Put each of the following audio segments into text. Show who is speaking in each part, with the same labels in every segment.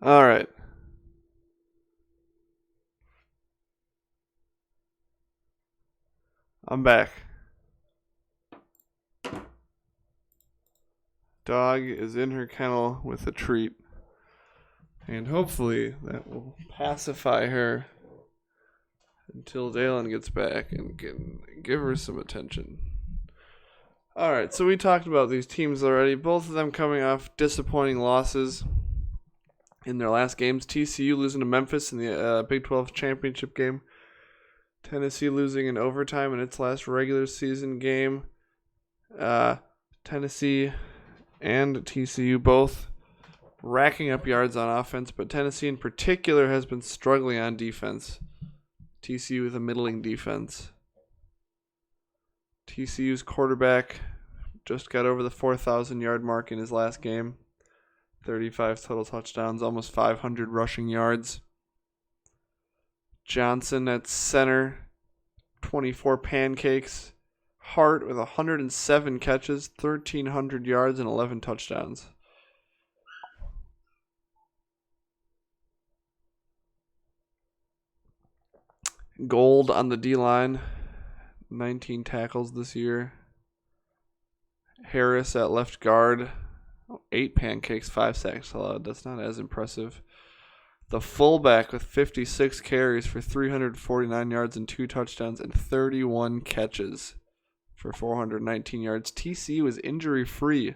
Speaker 1: All right. I'm back. Dog is in her kennel with a treat. And hopefully that will pacify her until Dalen gets back and can give her some attention. All right, so we talked about these teams already. Both of them coming off disappointing losses in their last games. TCU losing to Memphis in the Big 12 championship game. Tennessee losing in overtime in its last regular season game. Tennessee and TCU both racking up yards on offense, but Tennessee in particular has been struggling on defense. TCU with a middling defense. TCU's quarterback just got over the 4,000-yard mark in his last game. 35 total touchdowns, almost 500 rushing yards. Johnson at center, 24 pancakes. Hart with 107 catches, 1,300 yards, and 11 touchdowns. Gold on the D-line, 19 tackles this year. Harris at left guard, 8 pancakes, 5 sacks allowed. That's not as impressive. The fullback with 56 carries for 349 yards and 2 touchdowns and 31 catches for 419 yards. TCU is injury-free.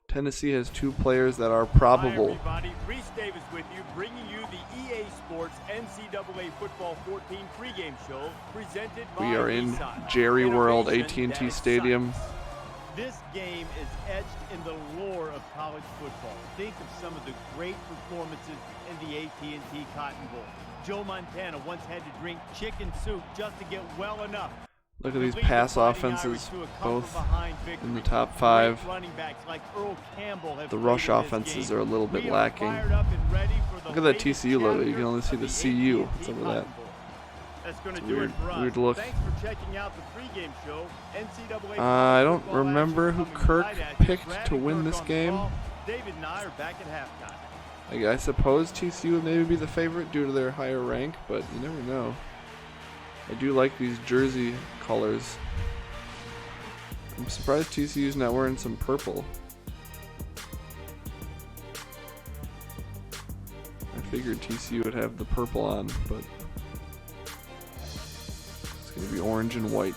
Speaker 1: Tennessee has 2 players that are probable.
Speaker 2: Hi everybody, Reese Davis with you, bringing you the EA Sports NCAA Football 14 pregame show presented by
Speaker 1: We are in
Speaker 2: Nissan.
Speaker 1: Jerryworld,
Speaker 2: Innovation
Speaker 1: AT&T
Speaker 2: that
Speaker 1: Stadium.
Speaker 2: excites. This game is etched in the lore of college football. Think of some of the great performances in the AT&T Cotton Bowl. Joe Montana once had to drink chicken soup just to get well enough.
Speaker 1: Look at these pass offenses, both in the top 5. The rush offenses are a little bit lacking. Look at that TCU logo. You can only see the CU. What's up with that? It's weird look. I don't remember who Kirk picked to win this game. I suppose TCU would maybe be the favorite due to their higher rank, but you never know. I do like these jersey colors. I'm surprised TCU's not wearing some purple. I figured TCU would have the purple on, but it's going to be orange and white.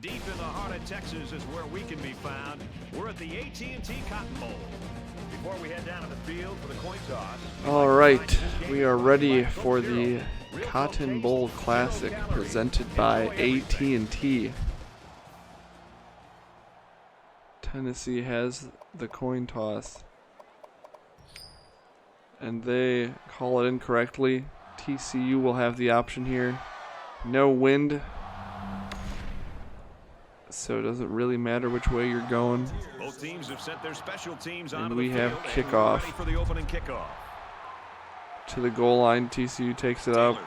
Speaker 3: Deep in the heart of Texas is where we can be found. We're at the AT&T Cotton Bowl. Before we head down to the field for the coin toss.
Speaker 1: All right, we are ready for the Cotton Bowl Classic presented by AT&T. Tennessee has the coin toss, and they call it incorrectly. TCU will have the option here. No wind, so it doesn't really matter which way you're going.
Speaker 3: Both teams have sent their special teams
Speaker 1: And
Speaker 3: onto
Speaker 1: we
Speaker 3: the
Speaker 1: have
Speaker 3: field
Speaker 1: kickoff.
Speaker 3: ready for the opening kickoff.
Speaker 1: To the goal line, TCU takes it up.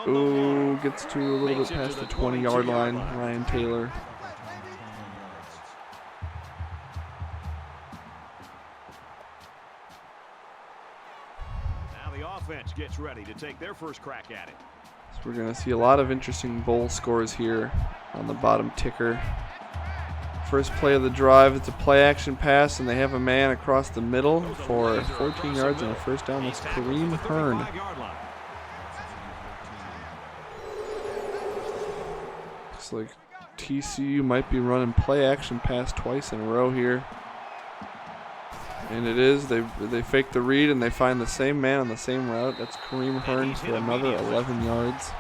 Speaker 1: Ooh, gets to a little bit past the 20-yard line. Ryan Taylor.
Speaker 3: Now the offense gets ready to take their first crack at it.
Speaker 1: So we're going to see a lot of interesting bowl scores here on the bottom ticker. First play of the drive, it's a play-action pass, and they have a man across the middle for 14 yards and a first down. That's Kareem Hearn. Looks like TCU might be running play-action pass twice in a row here. And it is. They fake the read, and they find the same man on the same route. That's Kareem Hearn for another 11 yards.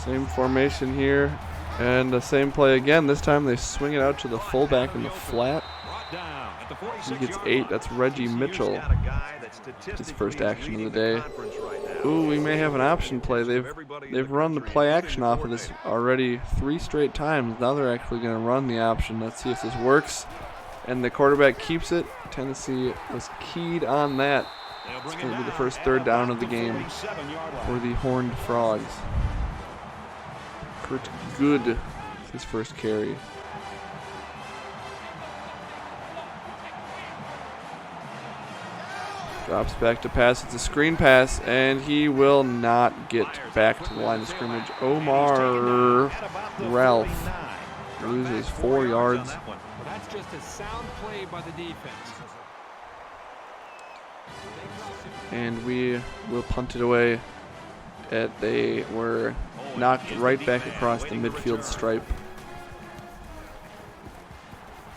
Speaker 1: Same formation here, and the same play again. This time they swing it out to the fullback in the flat. He gets 8. That's Reggie Mitchell. His first action of the day. Ooh, we may have an option play. They've run the play action off of this already 3 straight times. Now they're actually going to run the option. Let's see if this works. and the quarterback keeps it. Tennessee was keyed on that. It's going to be the first third down of the game for the Horned Frogs. Kurt Good with his first carry. Drops back to pass. It's a screen pass, and he will not get back to the line of scrimmage. Omar Ralph loses 4 yards.
Speaker 4: That's just a sound play by the defense.
Speaker 1: And we will punt it away. They were knocked right back across the midfield stripe.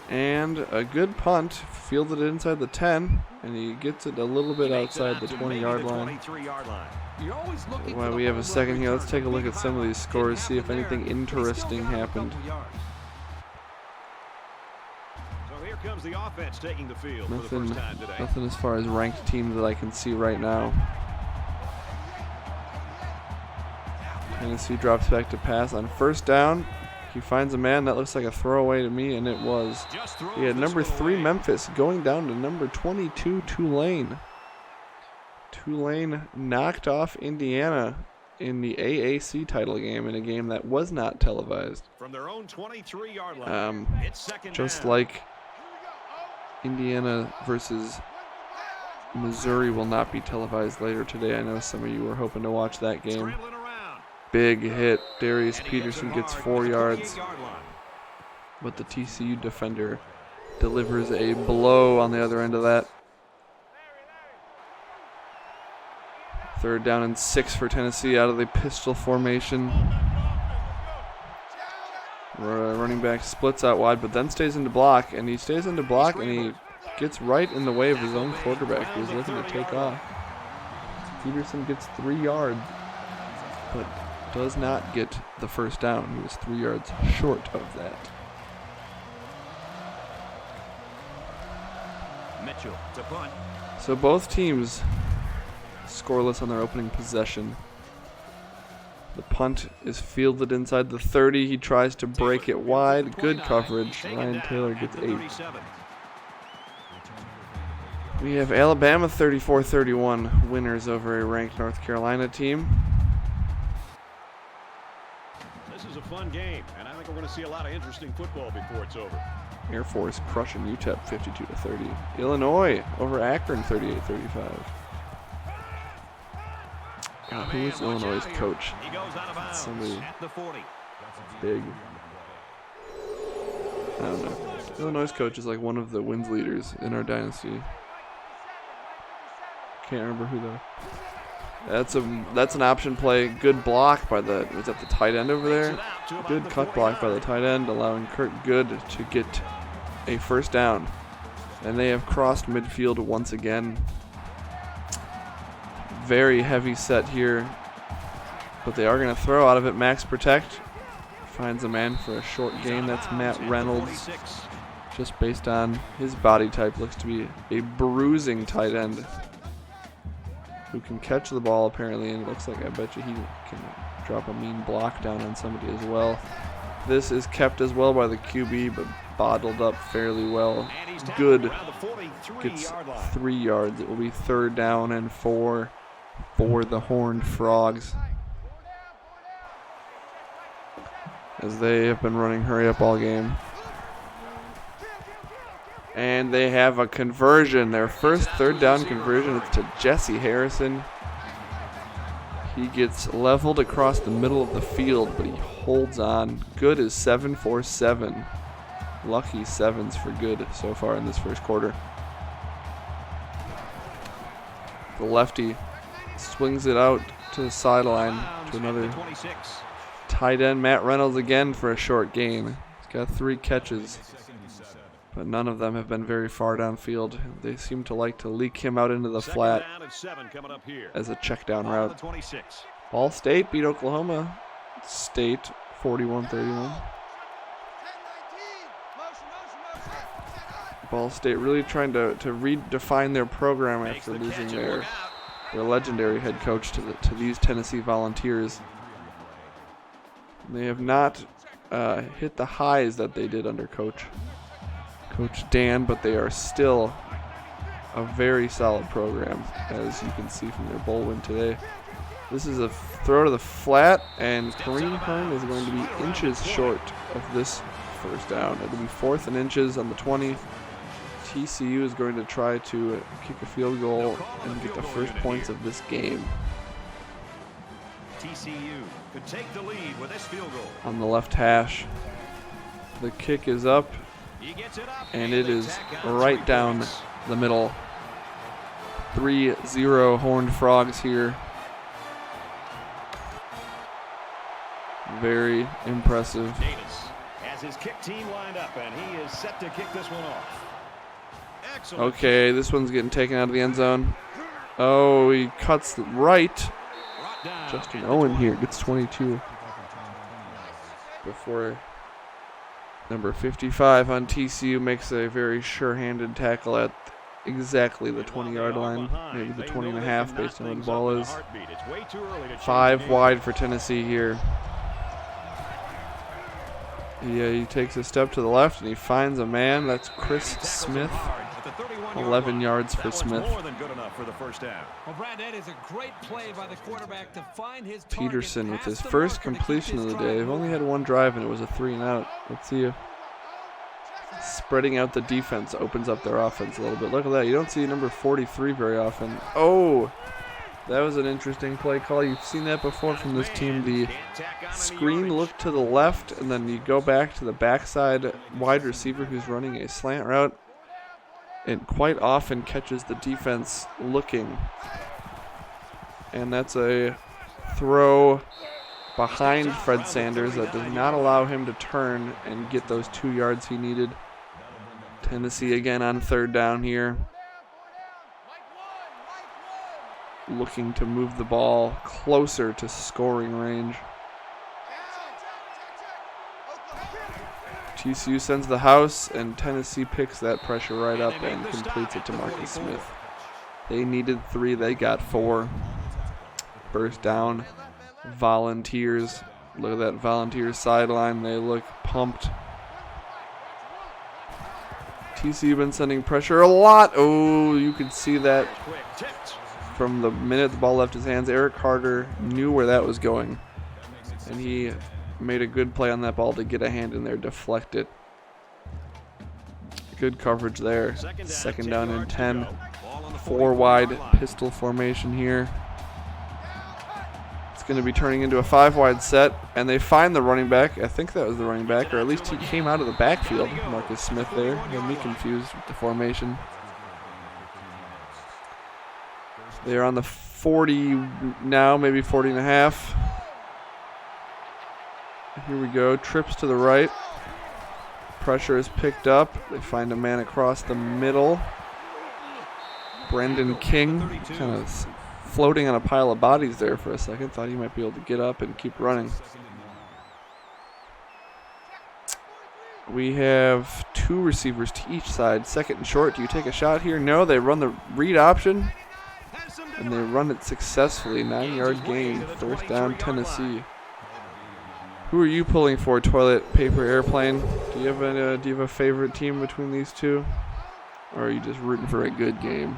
Speaker 1: And a good punt, fielded inside the 10, and he gets it a little bit outside the 20-yard line. While we have a second here, let's take a look at some of these scores, see if anything interesting happened.
Speaker 3: Comes the offense taking the field for the first time today.
Speaker 1: Nothing as far as ranked teams that I can see right now. Tennessee drops back to pass on first down. He finds a man that looks like a throwaway to me, and it was. He had number 3 Memphis going down to number 22 Tulane. Tulane knocked off Indiana in the AAC title game, in a game that was not televised.
Speaker 3: From their own 23-yard line, it's second
Speaker 1: just
Speaker 3: down.
Speaker 1: Like Indiana versus Missouri will not be televised later today. I know some of you were hoping to watch that game. Big hit. Darius Peterson gets 4 yards, but the TCU defender delivers a blow on the other end of that. Third down and 6 for Tennessee out of the pistol formation. Running back splits out wide, but then stays into block, and he stays into block, and he gets right in the way of his own quarterback, who was looking to take off. Peterson gets 3 yards, but does not get the first down. He was 3 yards short of that.
Speaker 3: Mitchell to punt.
Speaker 1: So both teams scoreless on their opening possession. The punt is fielded inside the 30. He tries to break it wide. Good coverage. Ryan Taylor gets 8. We have Alabama 34-31 winners over a ranked North Carolina team.
Speaker 3: This is a fun game, and I think we're going to see a lot of interesting football before it's over.
Speaker 1: Air Force crushing UTEP 52-30. Illinois over Akron 38-35. God, who is Illinois' coach? Somebody big. I don't know. Illinois' coach is like one of the wins leaders in our dynasty. Can't remember who though. That's an option play. Good block by was that the tight end over there? Good cut block by the tight end, allowing Kurt Good to get a first down. And they have crossed midfield once again. Very heavy set here, but they are going to throw out of it. Max protect. Finds a man for a short gain. That's Matt Reynolds. Just based on his body type, looks to be a bruising tight end who can catch the ball apparently, and it looks like I bet you he can drop a mean block down on somebody as well. This is kept as well by the QB, but bottled up fairly well. Good. Gets 3 yards. It will be third down and 4 for the Horned Frogs, as they have been running hurry up all game. And they have a conversion. Their first third down conversion is to Jesse Harrison. He gets leveled across the middle of the field, but he holds on. Good is 7 for 7. Lucky 7s for Good so far in this first quarter. The lefty swings it out to the sideline to another tight end, Matt Reynolds, again for a short gain. He's got 3 catches, but none of them have been very far downfield. They seem to like to leak him out into the flat as a check down route. Ball State beat Oklahoma State 41-31. Ball State really trying to redefine their program after losing their legendary head coach to these Tennessee Volunteers. They have not hit the highs that they did under Coach Coach Dan, but they are still a very solid program, as you can see from their bowl win today. This is a throw to the flat, and Kareem Hearn is going to be inches short of this first down. It'll be 4th and inches on the 20. TCU is going to try to kick a field goal and get the first points of this game.
Speaker 3: TCU could take the lead with this field goal.
Speaker 1: On the left hash, the kick is up,
Speaker 3: He gets it up,
Speaker 1: and it is right down the middle. 3-0 Horned Frogs here. Very impressive.
Speaker 3: Davis has his kick team lined up, and he is set to kick this one off. Excellent.
Speaker 1: Okay, this one's getting taken out of the end zone. Oh, he cuts right. Justin Owen here gets 22 before number 55 on TCU makes a very sure-handed tackle at exactly the 20-yard line, maybe the 20 and a half based on where the ball is. 5 wide for Tennessee here. Yeah, he takes a step to the left and he finds a man. That's Chris Smith. 11 yards for Smith.
Speaker 3: More than good enough for the first down.
Speaker 4: Well, Brad, that is a great play by the quarterback to find his target,
Speaker 1: Peterson with his
Speaker 4: pass the
Speaker 1: first
Speaker 4: marker to keep
Speaker 1: completion of
Speaker 4: his
Speaker 1: the
Speaker 4: drive
Speaker 1: day. They've only had one drive and it was a 3-and-out. Let's see if spreading out the defense opens up their offense a little bit. Look at that. You don't see number 43 very often. Oh, that was an interesting play call. You've seen that before from this team. The screen look to the left, and then you go back to the backside wide receiver who's running a slant route. It quite often catches the defense looking. And that's a throw behind Fred Sanders that does not allow him to turn and get those 2 yards he needed. Tennessee again on 3rd down here. Looking to move the ball closer to scoring range. TCU sends the house, and Tennessee picks that pressure right up and completes it to Marcus Smith. They needed 3, they got 4. First down, Volunteers. Look at that Volunteers sideline, they look pumped. TCU been sending pressure a lot. Oh, you could see that from the minute the ball left his hands. Eric Carter knew where that was going, and he made a good play on that ball to get a hand in there, deflect it. Good coverage there. Second down and 10. 4 wide pistol formation here. It's going to be turning into a 5 wide set, and they find the running back. I think that was the running back, or at least he came out of the backfield. Marcus Smith there. Got me confused with the formation. They're on the 40 now, maybe 40 and a half. Here we go, trips to the right. Pressure is picked up. They find a man across the middle. Brendan King, kind of floating on a pile of bodies there for a second. Thought he might be able to get up and keep running. We have 2 receivers to each side. 2nd and short. Do you take a shot here? No, they run the read option, and they run it successfully. 9-yard gain. First down, Tennessee. Who are you pulling for, Toilet Paper Airplane? Do you have a favorite team between these two? Or are you just rooting for a good game?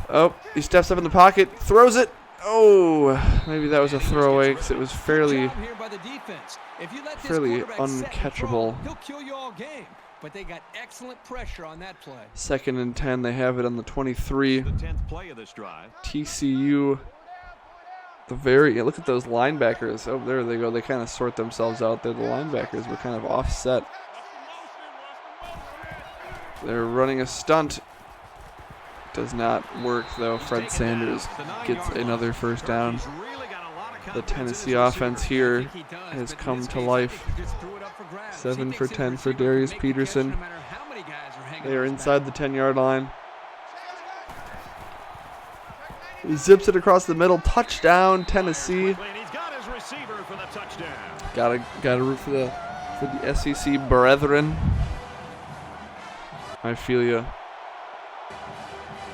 Speaker 1: Oh, he steps up in the pocket, throws it. Oh, maybe that was a throwaway because it was fairly uncatchable.
Speaker 4: He'll kill you all game, but they got excellent pressure on that play.
Speaker 1: 2nd and 10, they have it on the 23.
Speaker 3: The 10th play of this drive.
Speaker 1: TCU, look at those linebackers. Oh, there they go. They kind of sort themselves out there. The linebackers were kind of offset. They're running a stunt. Does not work, though. Fred Sanders gets another first down. The Tennessee offense here has come to life. 7 for 10 for Darius Peterson. They are inside the 10-yard line. He zips it across the middle. Touchdown, Tennessee. Got to root for the SEC brethren. I feel you.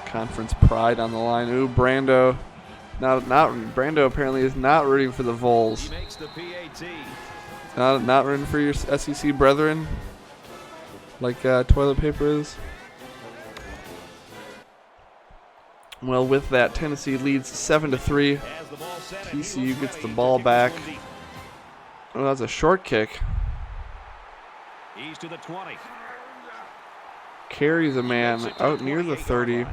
Speaker 1: Conference pride on the line. Ooh, Brando. Brando apparently is not rooting for the Vols.
Speaker 3: He makes the PAT.
Speaker 1: Not rooting for your SEC brethren, like toilet paper is. Well, with that, Tennessee leads 7-3. TCU gets the ball back. Oh, that's a short kick.
Speaker 3: He's to the 20.
Speaker 1: Carries a man out near the 30.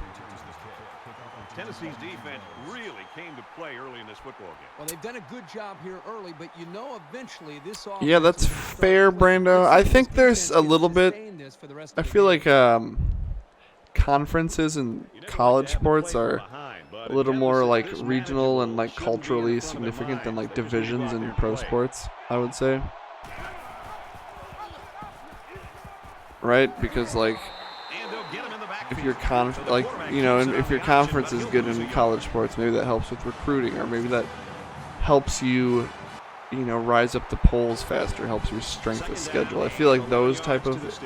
Speaker 3: Tennessee's defense really came to play early in this football game.
Speaker 4: Well, they've done a good job here early, but you know eventually this offense.
Speaker 1: Yeah, that's fair, Brando. I think there's a little bit. I feel like conferences and college sports are a little more like regional and like culturally significant than like divisions in pro sports, I would say. Right? Because like if your if your conference is good in college sports, maybe that helps with recruiting, or maybe that helps you, rise up the polls faster, helps your strength of schedule. I feel like those type of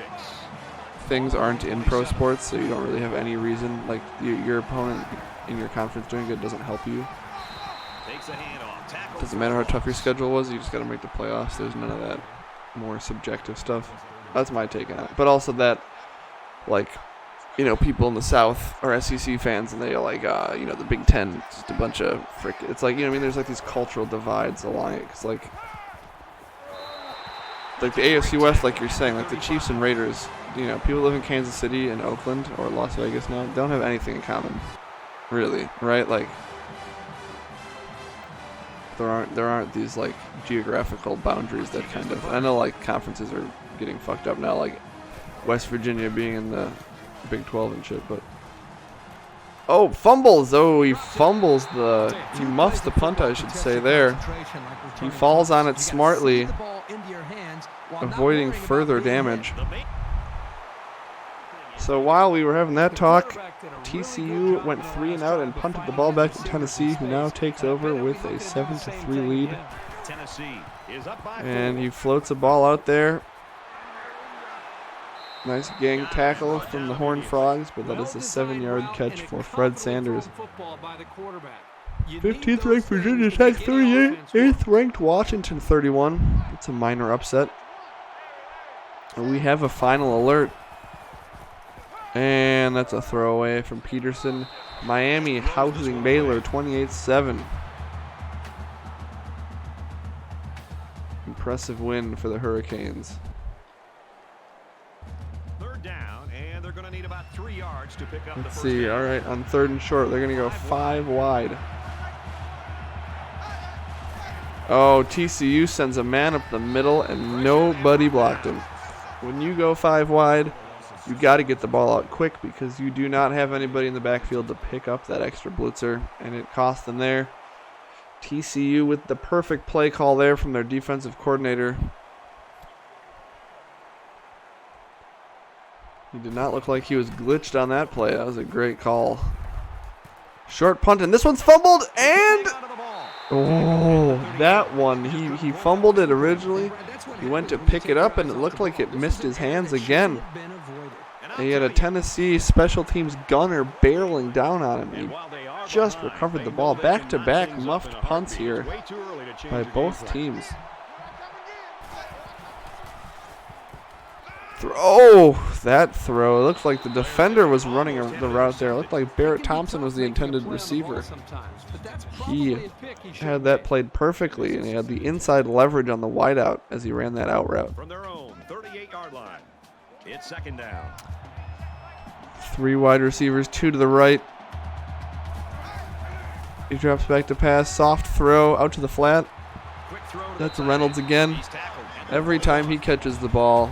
Speaker 1: things aren't in pro sports, so you don't really have any reason. Like your opponent in your conference doing good doesn't help you. Doesn't matter how tough your schedule was, you just got to make the playoffs. There's none of that more subjective stuff. That's my take on it. But also that, like, people in the South are SEC fans, and they are like, the Big Ten, just a bunch of it's like, there's like these cultural divides along it. Because, like the AFC West, like you're saying, like the Chiefs and Raiders, people live in Kansas City and Oakland or Las Vegas now, they don't have anything in common, really, right? Like, there aren't these, like, geographical boundaries that kind of, I know, like, conferences are getting fucked up now, like West Virginia being in the Big 12 and shit, but oh, fumbles. Oh, he muffs the punt, I should say, there. He falls on it smartly, avoiding further damage. So while we were having that talk, TCU went 3 and out and punted the ball back to Tennessee, who now takes over with a 7-3 lead. And he floats a ball out there. Nice gang tackle from the Horned Frogs, but that is a 7-yard catch for Fred Sanders. 15th ranked Virginia Tech 38, 8th ranked Washington 31. It's a minor upset. And we have a final alert. And that's a throwaway from Peterson. Miami housing Baylor 28-7. Impressive win for the Hurricanes.
Speaker 3: Down, and they're going to need about 3 yards to pick up.
Speaker 1: Let's see. All right, on 3rd and short, they're going to go 5 wide. Oh, TCU sends a man up the middle, and nobody blocked him. When you go 5 wide, you got to get the ball out quick because you do not have anybody in the backfield to pick up that extra blitzer, and it cost them there. TCU with the perfect play call there from their defensive coordinator. He did not look like he was glitched on that play. That was a great call. Short punt, and this one's fumbled, and oh, that one. He fumbled it originally. He went to pick it up, and it looked like it missed his hands again. And he had a Tennessee special teams gunner barreling down on him. He just recovered the ball. Back-to-back muffed punts here by both teams. That throw. It looked like the defender was running the route there. It looked like Barrett Thompson was the intended receiver. He had that played perfectly, and he had the inside leverage on the wideout as he ran that out route.
Speaker 3: From their own 38-yard line, it's 2nd down.
Speaker 1: 3 wide receivers, 2 to the right. He drops back to pass. Soft throw out to the flat. That's Reynolds again. Every time he catches the ball,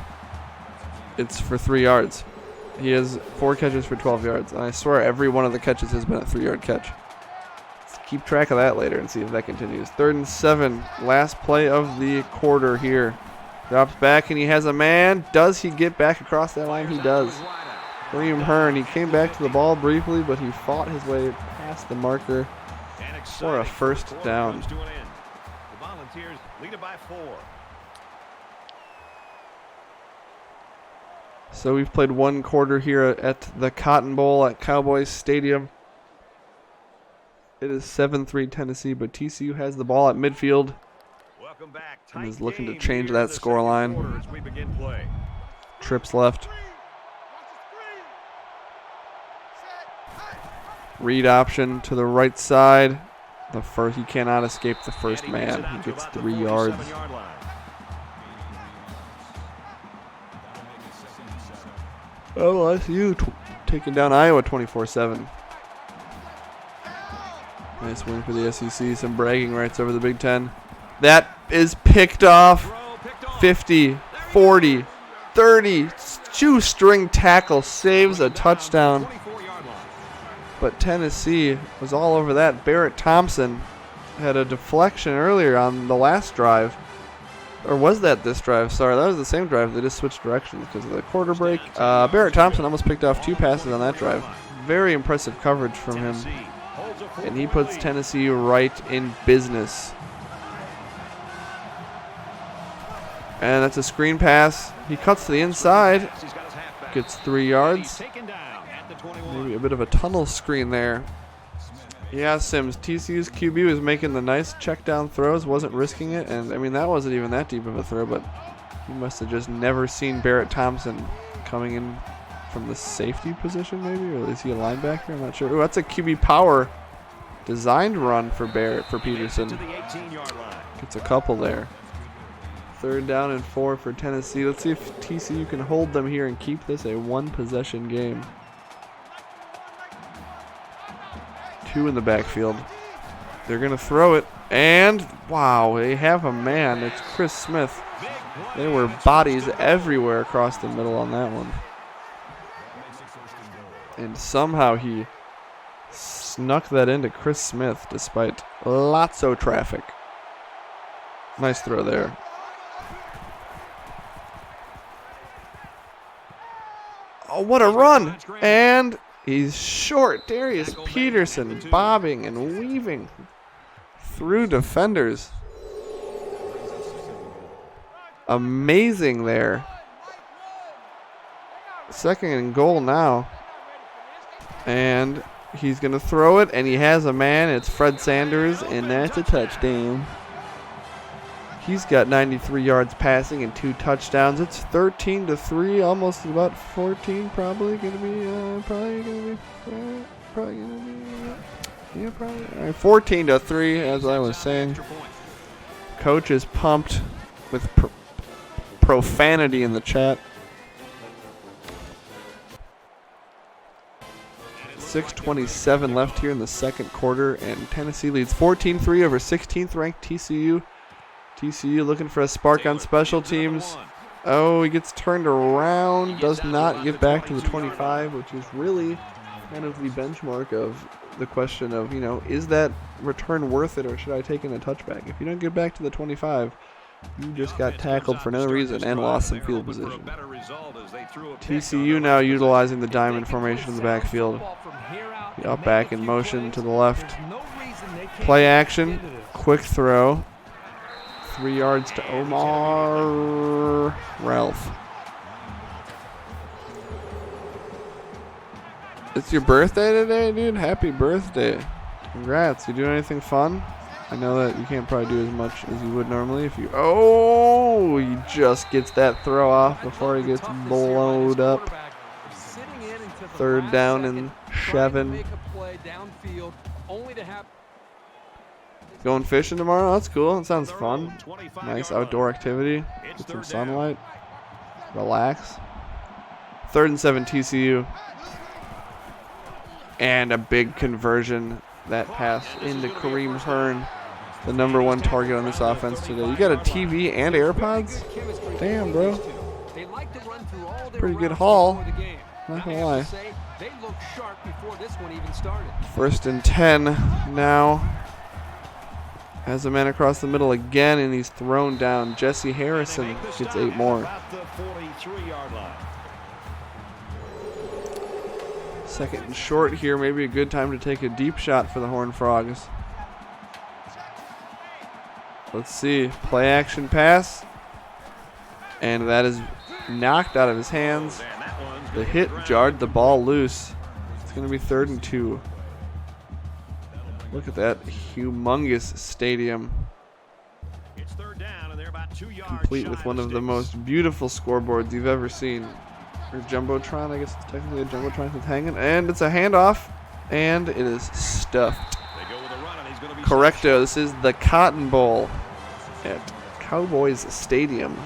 Speaker 1: it's for 3 yards. He has 4 catches for 12 yards. And I swear every one of the catches has been a 3-yard catch. Let's keep track of that later and see if that continues. 3rd and 7. Last play of the quarter here. Drops back and he has a man. Does he get back across that line? He does. William Hearn, he came back to the ball briefly, but he fought his way past the marker for a 1st down.
Speaker 3: The Volunteers lead it by 4.
Speaker 1: So we've played 1 quarter here at the Cotton Bowl at Cowboys Stadium. It is 7-3 Tennessee, but TCU has the ball at midfield.
Speaker 3: Welcome back.
Speaker 1: and is
Speaker 3: Tight
Speaker 1: looking to
Speaker 3: game
Speaker 1: change
Speaker 3: here in
Speaker 1: that
Speaker 3: the
Speaker 1: score
Speaker 3: second
Speaker 1: line.
Speaker 3: quarter as we begin play.
Speaker 1: Trips left. Read option to the right side. He cannot escape the first man. He gets 3 yards. LSU taking down Iowa 24-7. Nice win for the SEC. Some bragging rights over the Big Ten. That is picked off. 50, 40, 30. Shoestring tackle saves a touchdown. But Tennessee was all over that. Barrett Thompson had a deflection earlier on the last drive. Or was that this drive? Sorry, that was the same drive. They just switched directions because of the quarter break. Barrett Thompson almost picked off 2 passes on that drive. Very impressive coverage from him. And he puts Tennessee right in business. And that's a screen pass. He cuts to the inside. Gets 3 yards. Maybe a bit of a tunnel screen there. Yeah, Sims, TCU's QB was making the nice check down throws, wasn't risking it, and I mean that wasn't even that deep of a throw, but he must have just never seen Barrett Thompson coming in from the safety position maybe, or is he a linebacker? I'm not sure. Ooh, that's a QB power designed run for Peterson. Gets a couple there. 3rd down and 4 for Tennessee. Let's see if TCU can hold them here and keep this a 1-possession game. 2 in the backfield. They're going to throw it. And, wow, they have a man. It's Chris Smith. There were bodies everywhere across the middle on that one. And somehow he snuck that into Chris Smith despite lots of traffic. Nice throw there. Oh, what a run. And he's short. Darius Peterson bobbing and weaving through defenders. Amazing there. 2nd and goal now. And he's going to throw it, and he has a man. It's Fred Sanders, and that's a touchdown. He's got 93 yards passing and 2 touchdowns. It's 13-3, almost about 14. Probably gonna be. Yeah, probably. All right, 14-3, as I was saying. Coach is pumped with profanity in the chat. 6:27 left here in the second quarter, and Tennessee leads 14-3 over 16th-ranked TCU. TCU looking for a spark on special teams. Oh, he gets turned around. Does not get back to the 25, which is really kind of the benchmark of the question of, is that return worth it or should I take in a touchback? If you don't get back to the 25, you just got tackled for no reason and lost some field position. TCU now utilizing the diamond formation in the backfield. Up back in motion to the left. Play action. Quick throw. 3 yards to Omar Ralph. It's your birthday today, dude? Happy birthday. Congrats. You doing anything fun? I know that you can't probably do as much as you would normally if you... Oh! He just gets that throw off before he gets blowed up. 3rd down and 7. Going fishing tomorrow? That's cool. That sounds fun. Nice outdoor activity. Get some sunlight. Relax. 3rd and 7 TCU. And a big conversion. That pass into Kareem Hearn, the #1 target on this offense today. You got a TV and AirPods? Damn, bro. Pretty good haul. Not gonna lie. 1st and 10 now. Has a man across the middle again, and he's thrown down. Jesse Harrison gets 8 more. 2nd and short here. Maybe a good time to take a deep shot for the Horned Frogs. Let's see. Play action pass. And that is knocked out of his hands. The hit jarred the ball loose. It's going to be 3rd and 2. Look at that humongous stadium.
Speaker 3: It's 3rd down.
Speaker 1: complete with one of the most beautiful scoreboards you've ever seen. Or Jumbotron, I guess it's technically a Jumbotron that's hanging. And it's a handoff, and it is stuffed. Correcto, this is the Cotton Bowl at Cowboys Stadium,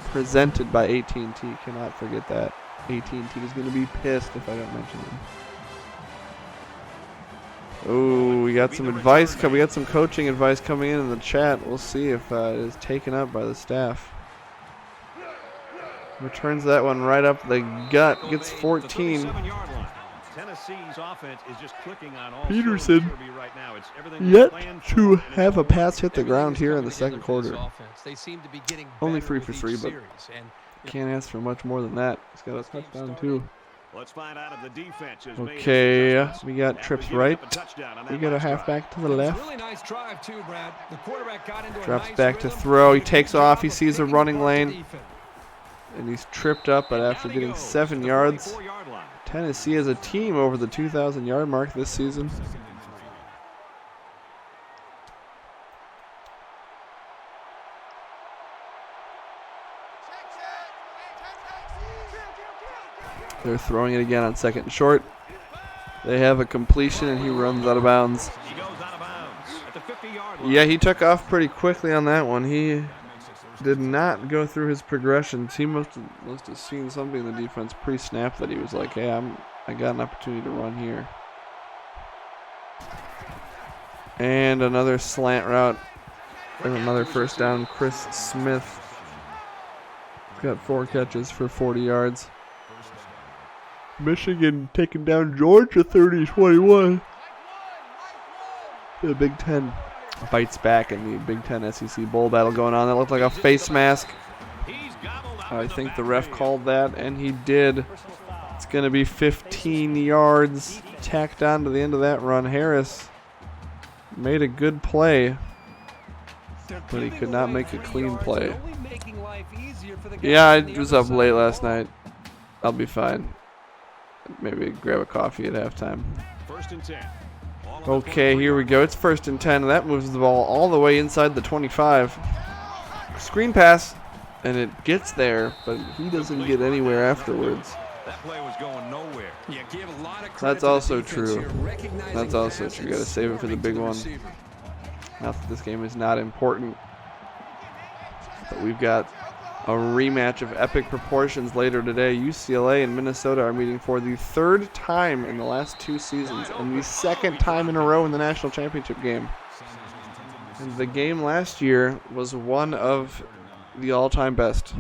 Speaker 1: presented by AT&T. Cannot forget that. AT&T is going to be pissed if I don't mention them. Oh, we got some advice. We got some coaching advice coming in the chat. We'll see if it is taken up by the staff. Returns that one right up the gut. Gets 14.
Speaker 3: Tennessee's offense is just clicking on all
Speaker 1: Peterson
Speaker 3: right now. It's
Speaker 1: yet to have a pass hit the ground here in the second quarter. Only 3 for 3, but can't ask for much more than that. He's got a touchdown too.
Speaker 3: Let's find out if the defense is
Speaker 1: Okay, we got trips right. We got a halfback to the left. Drops back to throw. He takes off. He sees a running lane. And he's tripped up, but after getting 7 yards, Tennessee as a team over the 2,000-yard mark this season. They're throwing it again on 2nd and short. They have a completion, and he runs out of bounds. Yeah, he took off pretty quickly on that one. He did not go through his progressions. He must have seen something in the defense pre-snap that he was like, hey, I got an opportunity to run here. And another slant route. And another first down. Chris Smith got 4 catches for 40 yards. Michigan taking down Georgia 30-21. The Big Ten bites back in the Big Ten SEC Bowl battle going on. That looked like a face mask. I think the ref called that, and he did. It's going to be 15 yards tacked on to the end of that run. Harris made a good play, but he could not make a clean play. Yeah, I was up late last night. I'll be fine. Maybe grab a coffee at halftime.
Speaker 3: 1st and 10.
Speaker 1: Okay, here we go. It's 1st and 10. That moves the ball all the way inside the 25. Screen pass, and it gets there, but he doesn't get anywhere afterwards.
Speaker 3: That play was going nowhere.
Speaker 1: That's also true. That's also true. You got to save it for the big one. Not that this game is not important, but we've got a rematch of epic proportions later today. UCLA and Minnesota are meeting for the 3rd time in the last 2 seasons and the 2nd time in a row in the national championship game. And the game last year was one of the all-time best.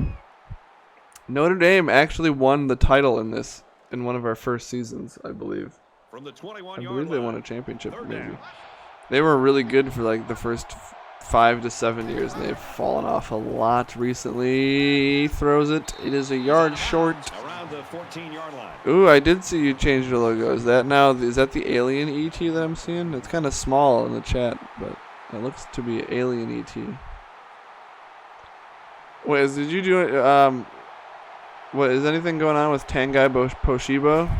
Speaker 1: Notre Dame actually won the title in this in one of our first seasons, I believe.
Speaker 3: From the 21-yard
Speaker 1: I believe they won a championship, maybe. They were really good for like the first 5 to 7 years, and they've fallen off a lot recently. He throws it. It is a yard short.
Speaker 3: Around the 14-yard line.
Speaker 1: Ooh, I did see you change your logo. Is that the alien ET that I'm seeing? It's kind of small in the chat, but it looks to be alien ET. Wait, did you do it? What is anything going on with Tanguy Poshibo?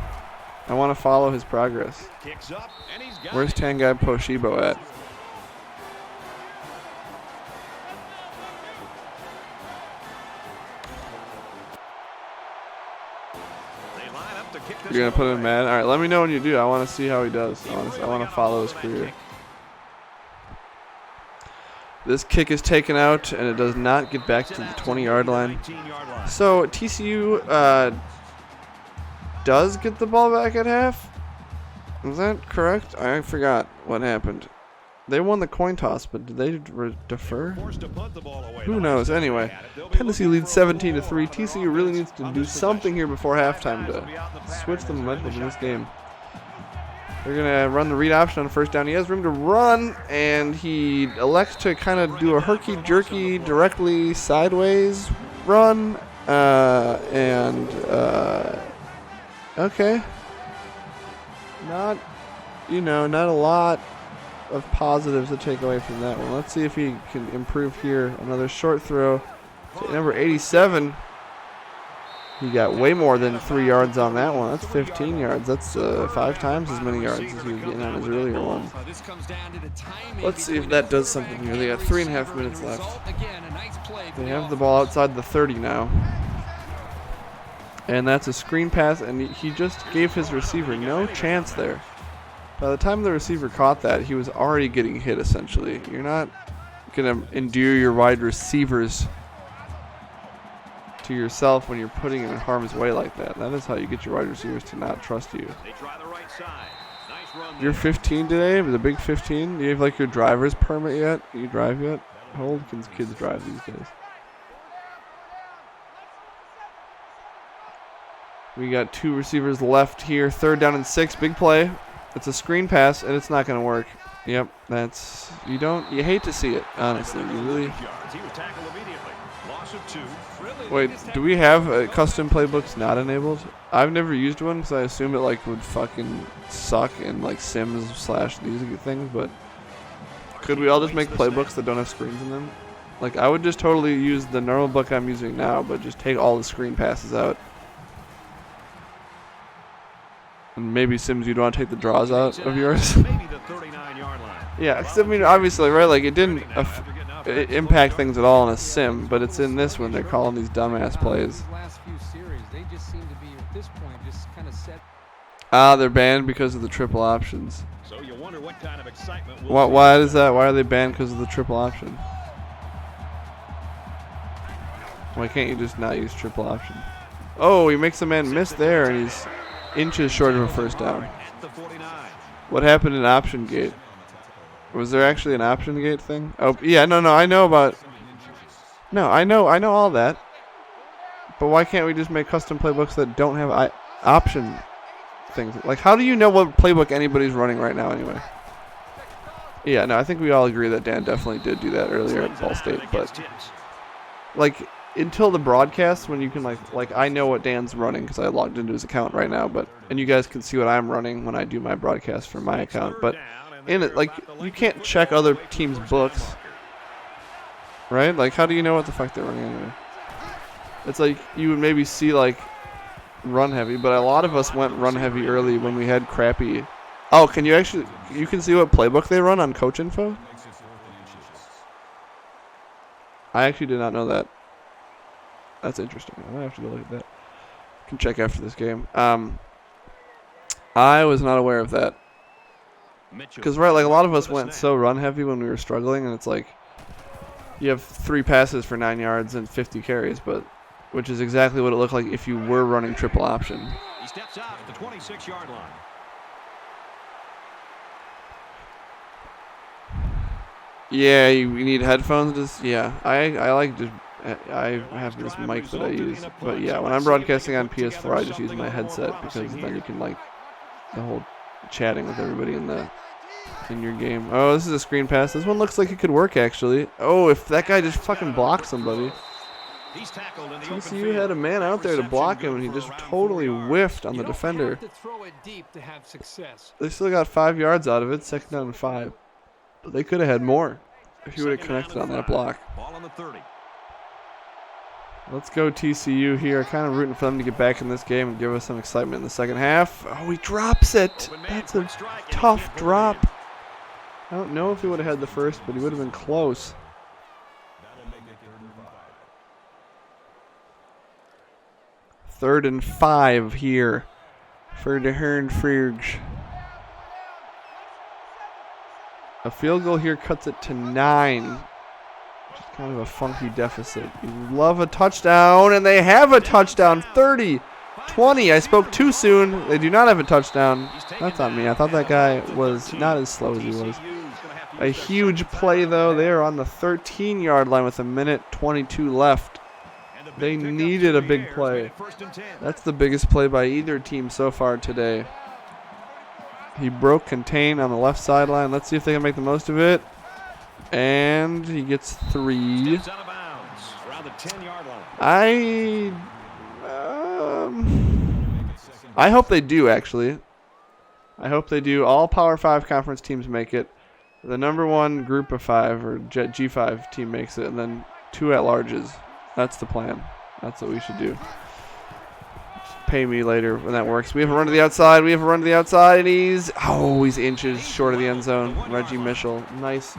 Speaker 1: I want to follow his progress.
Speaker 3: Kicks up, and he's got
Speaker 1: Where's Tanguy Poshibo at? You're going to put him in Madden? All right, let me know when you do. I want to see how he does. I want to follow his career. This kick is taken out, and it does not get back to the 20-yard line. So TCU does get the ball back at half? Is that correct? I forgot what happened. They won the coin toss, but did they defer? Who knows? Anyway, Tennessee leads 17-3. TCU really needs to do something here before halftime to switch the momentum in this game. They're going to run the read option on 1st down. He has room to run, and he elects to kind of do a herky-jerky, directly sideways run. Okay. Not a lot of positives to take away from that one. Let's see if he can improve here. Another short throw to number 87. He got way more than 3 yards on that one. That's 15 yards. That's 5 times as many yards as he was getting on his earlier one. Let's see if that does something here. They got 3.5 minutes left. They have the ball outside the 30 now. And that's a screen pass, and he just gave his receiver no chance there. By the time the receiver caught that, he was already getting hit, essentially. You're not going to endure your wide receivers to yourself when you're putting him in harm's way like that. That is how you get your wide receivers to not trust you. You're 15 today, the big 15. Do you have like your driver's permit yet? Do you drive yet? How old can kids drive these days? We got 2 receivers left here. 3rd down and 6. Big play. It's a screen pass, and it's not going to work. Yep, that's you hate to see it, honestly. You really. Wait, do we have custom playbooks not enabled? I've never used one because I assume it like would fucking suck in like Sims / these things. But could we all just make playbooks that don't have screens in them? Like I would just totally use the normal book I'm using now, but just take all the screen passes out. And maybe Sims, you'd want to take the draws out of yours. Yeah, because I mean, obviously, right? Like it didn't impact things at all in a sim, but it's in this one. They're calling these dumbass plays. They're banned because of the triple options.
Speaker 3: So you wonder what kind of excitement.
Speaker 1: Why is that? Why are they banned because of the triple option? Why can't you just not use triple option? Oh, he makes a man miss there, and he's inches short of a 1st down. What happened in option gate? Was there actually an option gate thing? Oh, yeah, no, I know about. No, I know all that. But why can't we just make custom playbooks that don't have option things? Like, how do you know what playbook anybody's running right now anyway? Yeah, no, I think we all agree that Dan definitely did do that earlier at Ball State, but like until the broadcast when you can like I know what Dan's running because I logged into his account right now, and you guys can see what I'm running when I do my broadcast from my account, but in it, like, you can't check other teams' books, right? Like, how do you know what the fuck they're running anyway? It's like you would maybe see like run heavy, but a lot of us went run heavy early when we had crappy. Oh, can you can see what playbook they run on Coach Info? I actually did not know that. That's interesting. I might have to go look at that. Can check after this game. I was not aware of that. Because, right, like a lot of us went so run heavy when we were struggling, and it's like you have 3 passes for 9 yards and 50 carries, but which is exactly what it looked like if you were running triple option.
Speaker 3: He steps out at the 26-yard line.
Speaker 1: Yeah, you need headphones. Yeah, I like just I have this mic that I use, but yeah, when I'm broadcasting on PS4, I just use my headset because then you can like the whole chatting with everybody in your game. Oh, this is a screen pass. This one looks like it could work actually. Oh, if that guy just fucking blocked somebody. TCU had a man out there to block him, and he just totally whiffed on the defender. They still got 5 yards out of it, 2nd down and 5. But they could have had more if he would have connected on that block. Let's go TCU here. Kind of rooting for them to get back in this game and give us some excitement in the second half. Oh, he drops it. That's a tough drop. I don't know if he would have had the first, but he would have been close. Third and 5 here for the Herrenfrieds. A field goal here cuts it to 9. Which is kind of a funky deficit. You love a touchdown, and they have a touchdown. 30-20. I spoke too soon. They do not have a touchdown. That's on me. I thought that guy was not as slow as he was. A huge play, though. They are on the 13-yard line with 1:22 left. They needed a big play. That's the biggest play by either team so far today. He broke contain on the left sideline. Let's see if they can make the most of it. And he gets 3. I hope they do, actually. I hope they do. All Power 5 conference teams make it. The number 1 group of 5 or G5 team makes it, and then 2 at-larges. That's the plan. That's what we should do. pay me later when that works. We have a run to the outside. We have a run to the outside, and he's inches short of the end zone. Reggie Mitchell, nice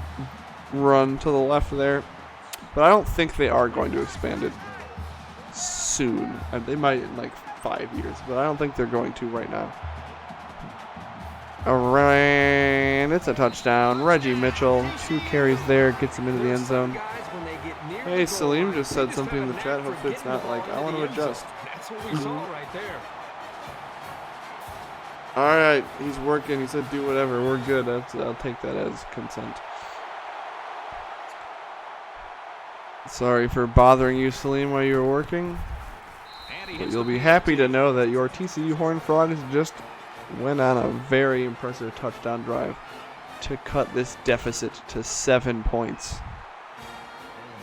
Speaker 1: run to the left there. But I don't think they are going to expand it soon. They might in like 5 years, but I don't think they're going to right now. And it's a touchdown. Reggie Mitchell, 2 carries there, gets him into the end zone. Hey, Salim just said something in the chat. Hopefully it's not like, I want to adjust.
Speaker 4: That's what we saw right there.
Speaker 1: All right, he's working. He said do whatever. We're good. I'll take that as consent. Sorry for bothering you, Salim, while you were working. But you'll be happy to know that your TCU Horned Frogs just went on a very impressive touchdown drive to cut this deficit to 7 points.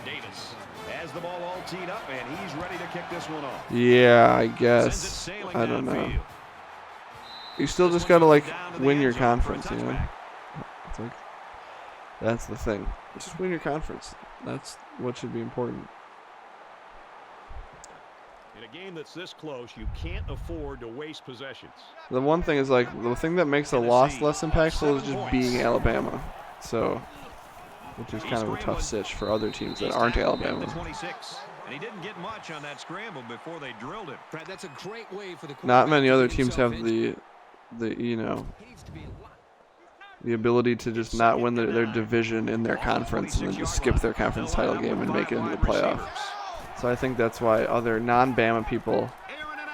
Speaker 3: Davis has the ball all teed up, and he's ready to kick this one off.
Speaker 1: Yeah, I guess. I don't know. You still just gotta like win your conference, you know. It's like that's the thing. Just win your conference. That's what should be important.
Speaker 3: In a game that's this close, you can't afford to waste possessions.
Speaker 1: The one thing is like the thing that makes a loss less impactful is just being Alabama. So, which is kind of a tough sitch for other teams that aren't Alabama.
Speaker 3: 26, and he didn't get much on that scramble before they drilled it.
Speaker 4: Brad, that's a great way for the
Speaker 1: Not many other teams have the you know, the ability to just not win their division in their conference and then just skip their conference title game and make it into the playoff. So I think that's why other non-Bama people.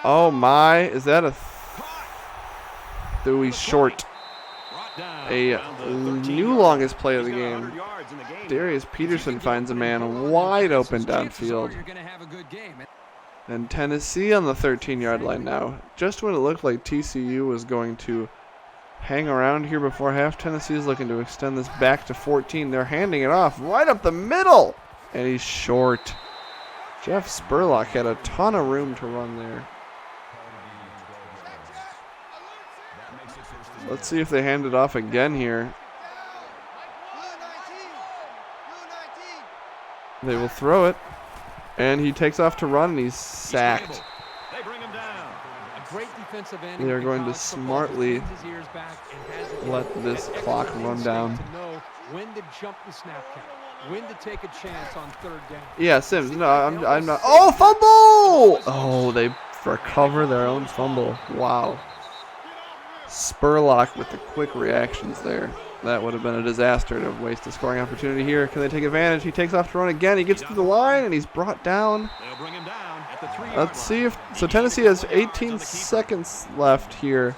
Speaker 1: Oh my, is that a Dewey short? A new longest play of the game. Darius Peterson finds a man wide open downfield. And Tennessee on the 13-yard line now. Just when it looked like TCU was going to hang around here before half, Tennessee is looking to extend this back to 14. They're handing it off right up the middle. And he's short. Jeff Spurlock had a ton of room to run there. Let's see if they hand it off again here. They will throw it. And he takes off to run, and he's sacked.
Speaker 3: They bring him down.
Speaker 4: A great defensive end.
Speaker 1: They are going to smartly let this clock run down.
Speaker 4: When to jump the snap count. When to take a chance on 3rd down.
Speaker 1: Yeah, Sims. No, I'm not. Oh, fumble! Oh, they recover their own fumble. Wow. Spurlock with the quick reactions there. That would have been a disaster to waste a scoring opportunity here. Can they take advantage? He takes off to run again. He gets to the line, and he's brought down.
Speaker 3: They'll bring him down at the 3-yard
Speaker 1: Let's see if... So Tennessee has 18 seconds left here.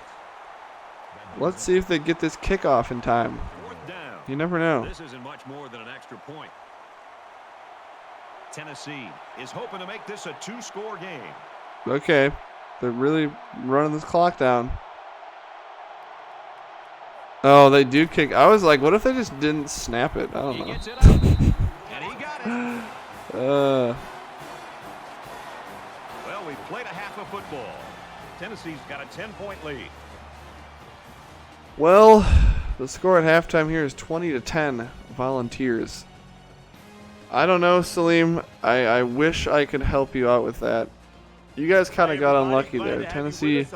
Speaker 1: Let's see if they get this kickoff in time. You never know.
Speaker 3: This isn't much more than an extra point. Tennessee is hoping to make this a 2-score game. Okay.
Speaker 1: They're really running this clock down. Oh, they do kick. I was like, what if they just didn't snap it? I don't know.
Speaker 3: He gets it up, and he got it.
Speaker 1: Well,
Speaker 3: we've played a half of football. Tennessee's got a 10-point lead.
Speaker 1: Well, the score at halftime here is 20-10 Volunteers. I don't know, Salim. I wish I could help you out with that. You guys kind of got unlucky there. Tennessee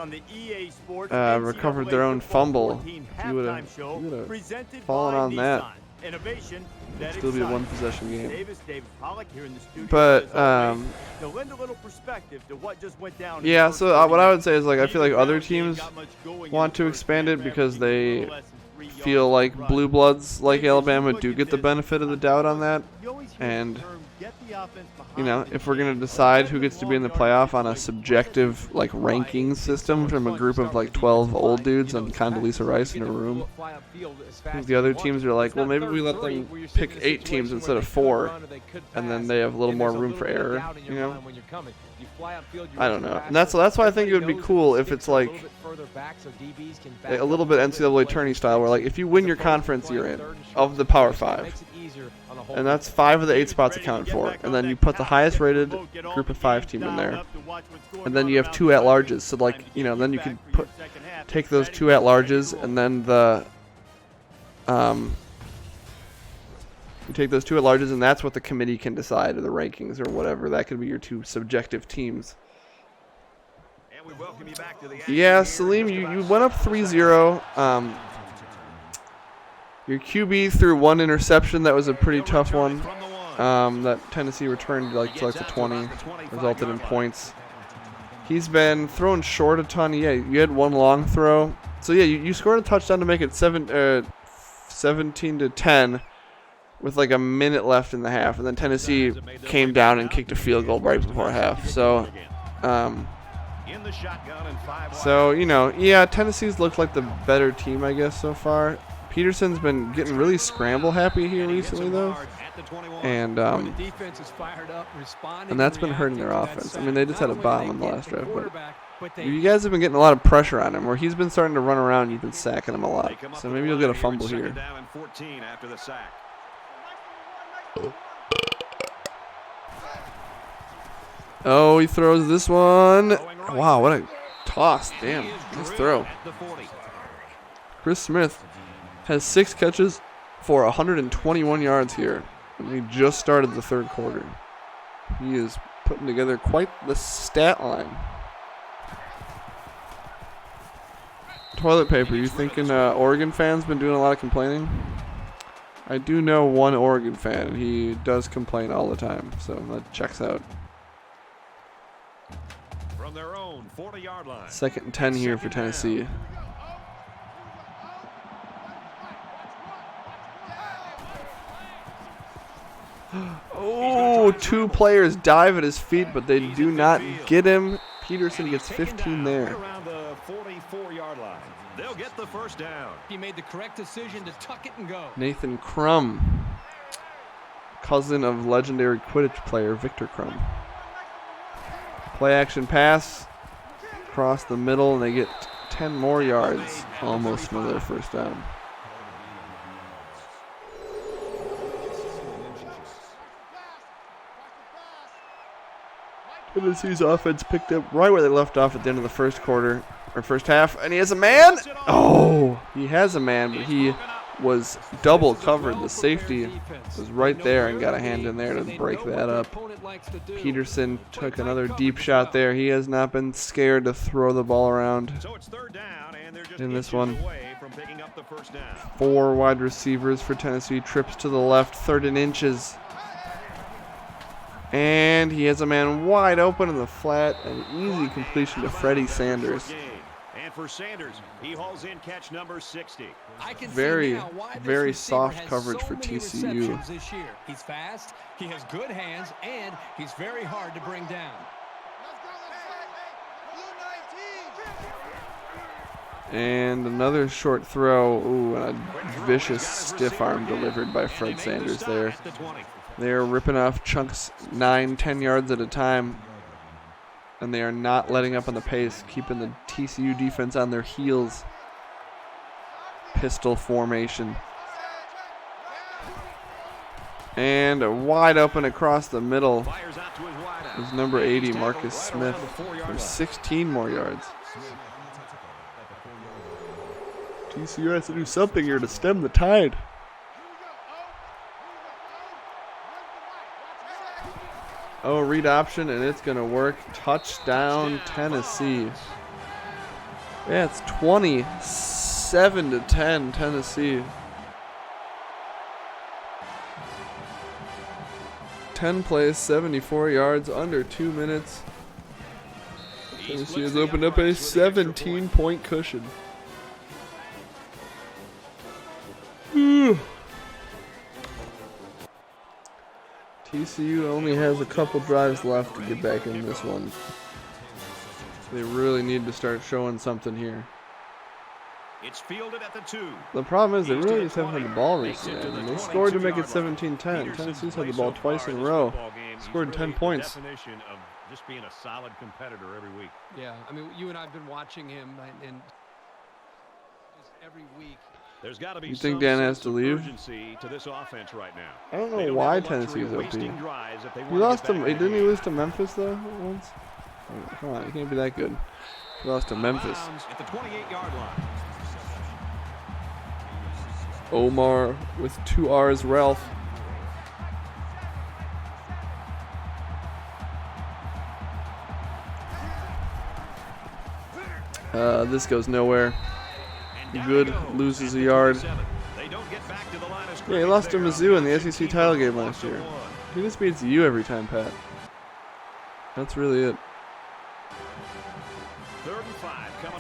Speaker 1: recovered their own fumble. If you would have fallen on that, it'd still be a one-possession game. But, yeah, so what I would say is, like, I feel like other teams want to expand it because they feel like blue bloods like Alabama do get the benefit of the doubt on that. And, you know, if we're going to decide who gets to be in the playoff on a subjective, like, ranking system from a group of, like, 12 old dudes and Condoleezza Rice in a room, I think the other teams are like, well, maybe we let them pick 8 teams instead of 4, and then they have a little more room for error, you know? I don't know. And that's why I think it would be cool if it's, like, a little bit NCAA tourney style, where, like, if you win your conference you're in, of the Power 5, and that's 5 of the 8 spots accounted for, and then you put the highest rated group of 5 team in there, and then you have 2 at-larges, so, like, you know, then you could take those 2 at-larges, and then you take those 2 at-larges, and that's what the committee can decide, or the rankings, or whatever. That could be your 2 subjective teams.
Speaker 3: we welcome you back to the action
Speaker 1: Yeah,
Speaker 3: here
Speaker 1: Salim,
Speaker 3: in just
Speaker 1: you
Speaker 3: about
Speaker 1: went up 3-0. Your QB threw one interception. That was a pretty tough one. That Tennessee returned to like the 20, resulted in points. He's been throwing short a ton. Yeah, you had one long throw. So yeah, you scored a touchdown to make it 17-10 with like a minute left in the half, and then Tennessee came down and kicked a field goal right before half. So, you know, yeah, Tennessee's looked like the better team, I guess, so far. Peterson's been getting really scramble happy here recently, though, and that's been hurting their offense. I mean, they just had a bomb in the last drive, but you guys have been getting a lot of pressure on him, where he's been starting to run around. You've been sacking him a lot, so maybe you'll get a fumble here. Oh, he throws this one. Wow, what a toss. Damn, nice throw. Chris Smith has 6 catches for 121 yards here, and we just started the third quarter. He is putting together quite the stat line. Toilet paper, you thinking Oregon fans been doing a lot of complaining? I do know one Oregon fan, and he does complain all the time, so that checks out.
Speaker 3: From their own 40-yard line.
Speaker 1: 2nd and 10 here for Tennessee. Oh, 2 players dive at his feet, but they do not get him. Peterson gets 15 there.
Speaker 3: Around the 44-yard line. They'll get the first down.
Speaker 4: He made the correct decision to tuck it and go.
Speaker 1: Nathan Crum, cousin of legendary Quidditch player Victor Crum. Play action pass across the middle, and they get 10 more yards, almost for their first down. Tennessee's offense picked up right where they left off at the end of the first quarter, or first half, and he has a man. Oh, he has a man, but he was double covered. The safety was right there and got a hand in there to break that up. Peterson took another deep shot there. He has not been scared to throw the ball around in this one. 4 wide receivers for Tennessee. Trips to the left, 3rd and inches. And he has a man wide open in the flat. An easy completion to Freddie Sanders.
Speaker 3: And for Sanders, he hauls in catch number 60.
Speaker 1: Very soft coverage for TCU.
Speaker 4: This year. He's fast, he has good hands, and he's very hard to bring down.
Speaker 1: And another short throw. Ooh, and a vicious stiff arm delivered by Fred Sanders there. They're ripping off chunks 9-10 yards at a time, and they are not letting up on the pace, keeping the TCU defense on their heels. Pistol formation. And wide open across the middle is number 80, Marcus Smith, for 16 more yards. TCU has to do something here to stem the tide. Oh, read option, and it's going to work. Touchdown, Tennessee. Yeah, it's 27-10, Tennessee. 10 plays, 74 yards, under 2 minutes. Tennessee has opened up a 17-point cushion. TCU only has a couple drives left to get back in this one. They really need to start showing something here.
Speaker 3: It's fielded at the 2.
Speaker 1: The problem is they really just haven't had the ball recently. I mean, they scored to make it 17-10. Tennessee's had the ball twice in a row. Scored 10 points.
Speaker 3: Definition of just being a solid competitor every week.
Speaker 4: Yeah, I mean, you and I have been watching him, and just every week.
Speaker 3: There's got to be
Speaker 1: you think Dan has to leave?
Speaker 3: To this offense right now.
Speaker 1: I don't know why Tennessee's OP. He lost him. Didn't he lose to Memphis though once? Oh, come on, he can't be that good. He lost to Memphis.
Speaker 3: At the 28-yard line.
Speaker 1: Omar with 2 R's. Ralph. This goes nowhere. Good, loses a yard. Yeah, he lost to Mizzou in the SEC title game last year. He just beats you every time, Pat. That's really it.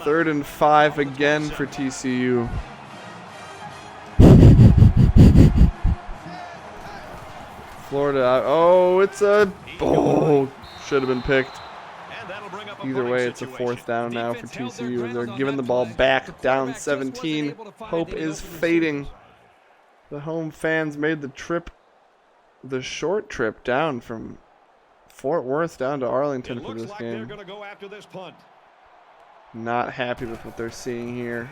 Speaker 1: 3rd and 5 again for TCU. Florida. Oh, it's a. Oh, should have been picked. Either way, it's a 4th down now for TCU, and they're giving the ball back down 17. Hope is fading. The home fans made the trip, the short trip down from Fort Worth down to Arlington for this game. Not happy with what they're seeing here.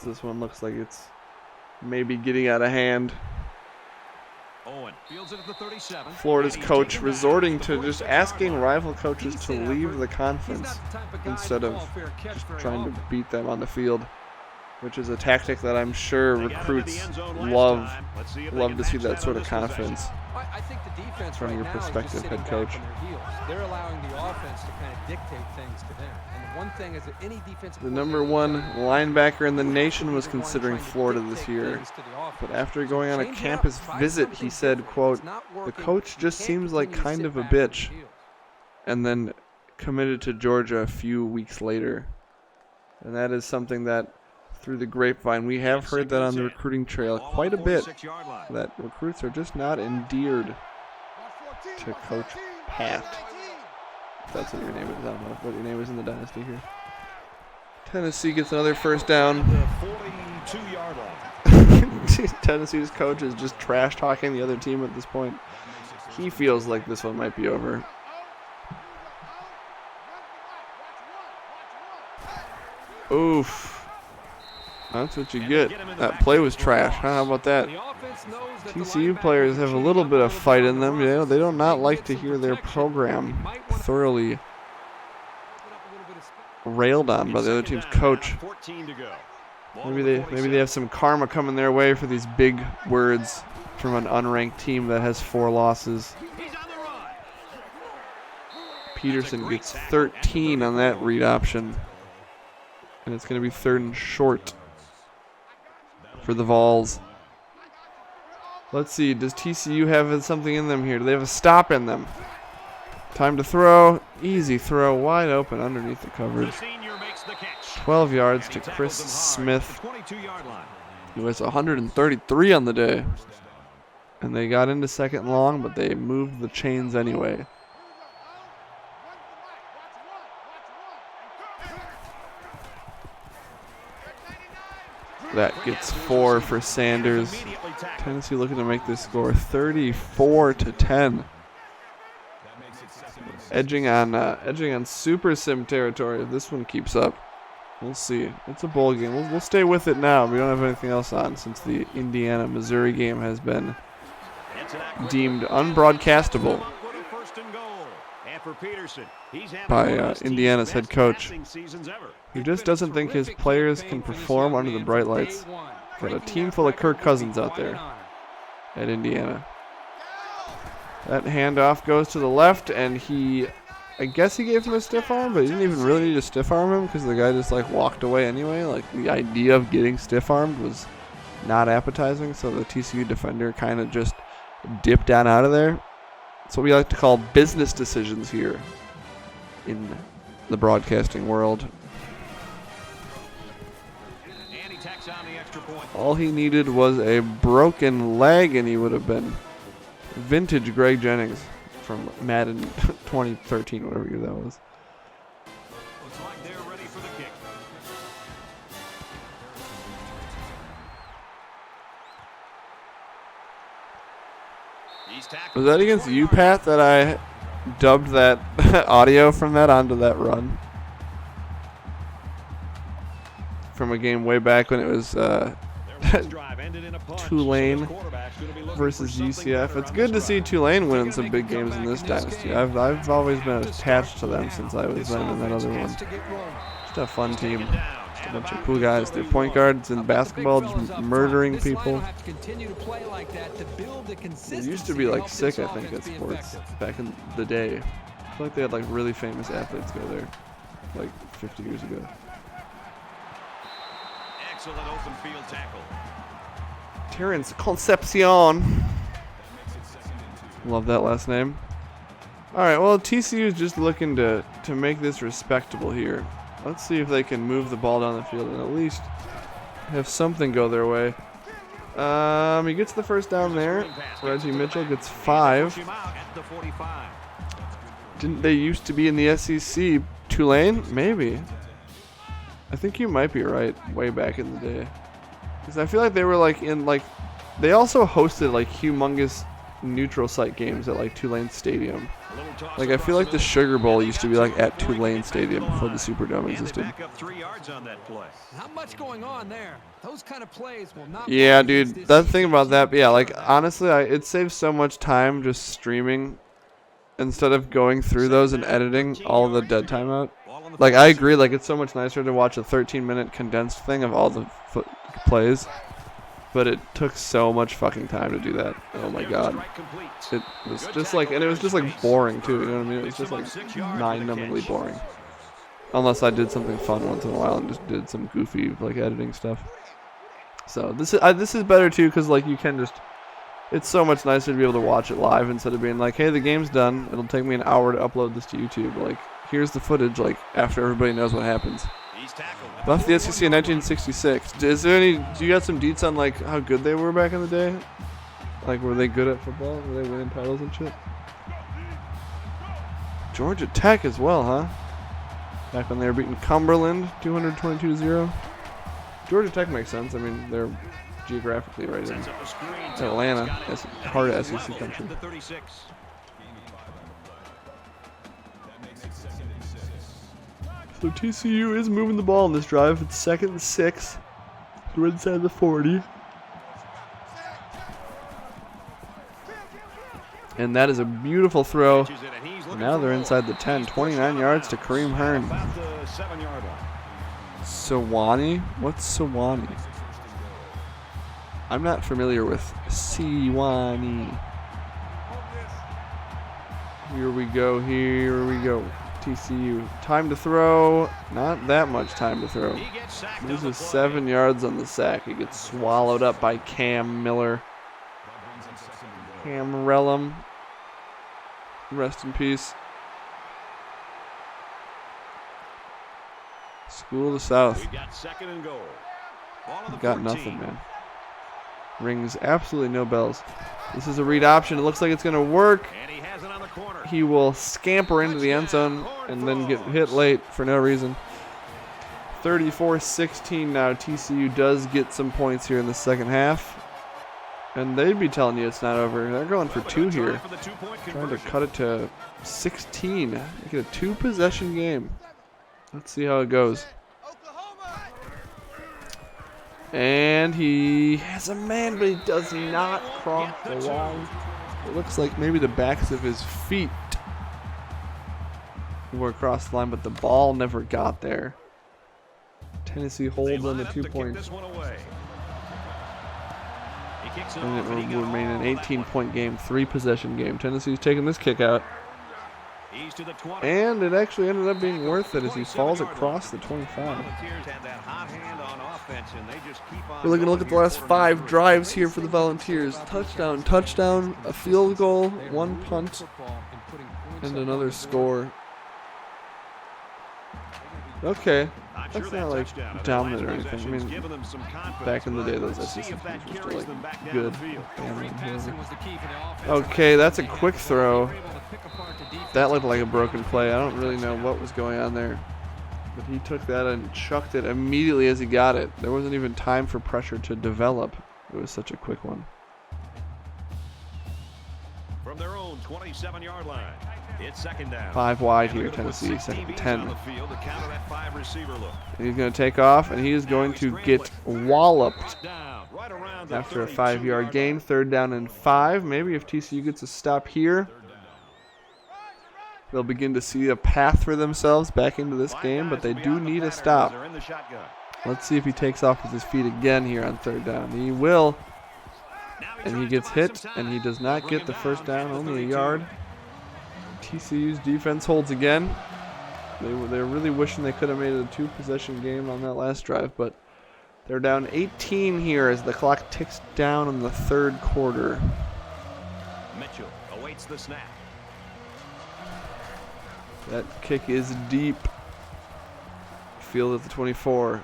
Speaker 1: This one looks like it's maybe getting out of hand. Florida's coach resorting to just asking rival coaches to leave the conference instead of just trying to beat them on the field, which is a tactic that I'm sure recruits love to see, that sort of confidence from your prospective head coach.
Speaker 4: They're allowing the offense to kind of dictate things to them. And one thing is that any defense,
Speaker 1: the #1 linebacker in the nation was considering Florida this year, but after going on a campus visit, he said, quote, "The coach just seems like kind of a bitch," and then committed to Georgia a few weeks later. And that is something that, through the grapevine, we have heard that on the recruiting trail quite a bit, that recruits are just not endeared to Coach Pat. If that's what your name is. I don't know what your name is in the Dynasty here. Tennessee gets another 1st down. Tennessee's coach is just trash talking the other team at this point. He feels like this one might be over. Oof. That's what you get. That play was trash. How about that? TCU players have a little bit of fight in them. You know, they do not like to hear their program thoroughly railed on by the other team's coach. Maybe they have some karma coming their way for these big words from an unranked team that has 4 losses. Peterson gets 13 on that read option, and it's going to be 3rd and short for the Vols. Let's see, does TCU have something in them here? Do they have a stop in them? Time to throw. Easy throw, wide open underneath the coverage. 12 yards to Chris Smith, who has 133 on the day. And they got into 2nd and long, but they moved the chains anyway. That gets 4 for Sanders. Tennessee looking to make this score 34-10. Edging on Super Sim territory if this one keeps up. We'll see. It's a bowl game. We'll stay with it now. We don't have anything else on since the Indiana-Missouri game has been deemed unbroadcastable by Indiana's head coach. He just doesn't think his players can perform under the bright lights. Got a team full of Kirk Cousins out there at Indiana. That handoff goes to the left, and I guess he gave him a stiff arm, but he didn't even really need to stiff arm him because the guy just like walked away anyway. Like, the idea of getting stiff armed was not appetizing, so the TCU defender kind of just dipped down out of there. That's what we like to call business decisions here in the broadcasting world. All he needed was a broken leg, and he would have been vintage Greg Jennings from Madden 2013, whatever year that was.
Speaker 3: Looks like they're ready for the kick.
Speaker 1: Was that against you, Pat, that I dubbed that audio from that onto that run? From a game way back when it was Tulane versus UCF. It's good to see Tulane winning some big games in this dynasty. I've always been attached to them since I was in that other one. Just a fun team. Just a bunch of cool guys. Their point guards in basketball just murdering people. It used to be like sick, I think, at sports back in the day. I feel like they had like really famous athletes go there. like 50 years ago.
Speaker 3: Excellent open field tackle.
Speaker 1: Terrence Concepcion. Love that last name. All right, well, TCU is just looking to make this respectable here. Let's see if they can move the ball down the field and at least have something go their way. He gets the first down there. Reggie Mitchell gets 5. Didn't they used to be in the SEC? Tulane? Maybe. I think you might be right, way back in the day. Because I feel like they were like in like, they also hosted like humongous neutral site games at like Tulane Stadium. Like I feel like the Sugar Bowl used to be like at Tulane Stadium before the Superdome existed.
Speaker 4: Not much going on there. Those kind of plays will not.
Speaker 1: Yeah, dude. That thing about that, yeah. Like honestly, it saves so much time just streaming instead of going through those and editing all the dead time out. Like I agree. Like it's so much nicer to watch a 13-minute condensed thing of all the plays. But it took so much fucking time to do that. Oh my god. It was just like, and it was just like boring too, you know what I mean? It was just like mind-numbingly boring. Unless I did something fun once in a while and just did some goofy like editing stuff. So this is better too, because like you can just, it's so much nicer to be able to watch it live instead of being like, hey, the game's done. It'll take me an hour to upload this to YouTube. Like, here's the footage like after everybody knows what happens. Left the SEC in 1966. Is there any? Do you got some deets on like how good they were back in the day? Like, were they good at football? Were they winning titles and shit? Georgia Tech as well, huh? Back when they were beating Cumberland, 222-0. Georgia Tech makes sense. I mean, they're geographically right in Atlanta, heart of SEC country. So TCU is moving the ball in this drive. It's 2nd and 6. We're inside the 40. And that is a beautiful throw. Now they're inside the 10. 29 yards to Kareem Hearn. Sewanee? What's Sewanee? I'm not familiar with Sewanee. Here we go. Here we go. TCU. Time to throw. Not that much time to throw. Loses 7 yards on the sack. He gets swallowed up by Cam Miller. Camerellum. Rest in peace. School of the South. Got nothing, man. Rings absolutely no bells. This is a read option. It looks like it's going to work. He will scamper into the end zone and then get hit late for no reason. 34-16 now. TCU does get some points here in the second half. And they'd be telling you it's not over. They're going for 2 here. Trying to cut it to 16. Make it a 2-possession game. Let's see how it goes. And he has a man, but he does not cross the line. It looks like maybe the backs of his feet were across the line, but the ball never got there. Tennessee holds on the 2 points. And it will remain an 18-point game, 3-possession game. Tennessee's taking this kick out. And it actually ended up being worth it as he falls across the 25. We're going to look at the last 5 drives here for the Volunteers. Touchdown, touchdown, a field goal, 1 punt, and another score. Okay, that's not like dominant or anything. I mean, back in the day, those SEC teams were still like good. Okay, that's a quick throw. That looked like a broken play. I don't really know what was going on there. But he took that and chucked it immediately as he got it. There wasn't even time for pressure to develop. It was such a quick one.
Speaker 3: From their own 27-yard line, it's 2nd down.
Speaker 1: 5 wide here, Tennessee, 2nd and 10. And he's going to take off, and he is going to get walloped after a 5-yard gain. 3rd down and 5. Maybe if TCU gets a stop here, they'll begin to see a path for themselves back into this game, but they do need a stop. Let's see if he takes off with his feet again here on 3rd down. He will, and he gets hit, and he does not get the first down, only a yard. TCU's defense holds again. They're really wishing they could have made it a 2-possession game on that last drive, but they're down 18 here as the clock ticks down in the third quarter.
Speaker 3: Mitchell awaits the snap.
Speaker 1: That kick is deep. Field at the 24.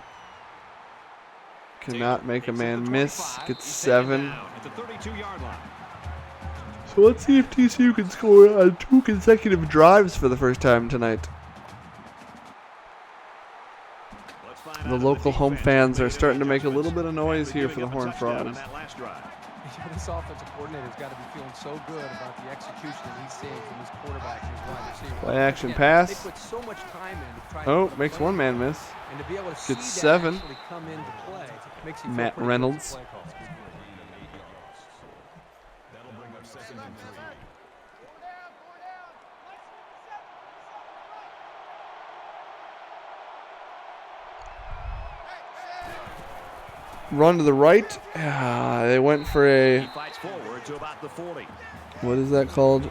Speaker 1: Cannot make a man miss. Gets 7.
Speaker 3: At the 32-yard line.
Speaker 1: So let's see if TCU can score on 2 consecutive drives for the first time tonight. The local home fans are starting to make a little bit of noise here for the Horned Frogs.
Speaker 4: This offensive coordinator's got to be feeling so good about the execution that he's seeing from his quarterback and his wide receiver.
Speaker 1: Play action pass.
Speaker 4: They put so much time in to try
Speaker 1: Oh, makes one man miss.
Speaker 4: And to be able to see
Speaker 1: Gets
Speaker 4: that
Speaker 1: 7.
Speaker 4: actually come into play makes you feel
Speaker 1: Matt
Speaker 4: pretty
Speaker 1: Reynolds.
Speaker 4: good with the play call.
Speaker 3: That'll bring up 2nd and 3.
Speaker 1: Run to the right. They went for
Speaker 3: He
Speaker 1: a,
Speaker 3: fights forward to about the 40.
Speaker 1: what is that called?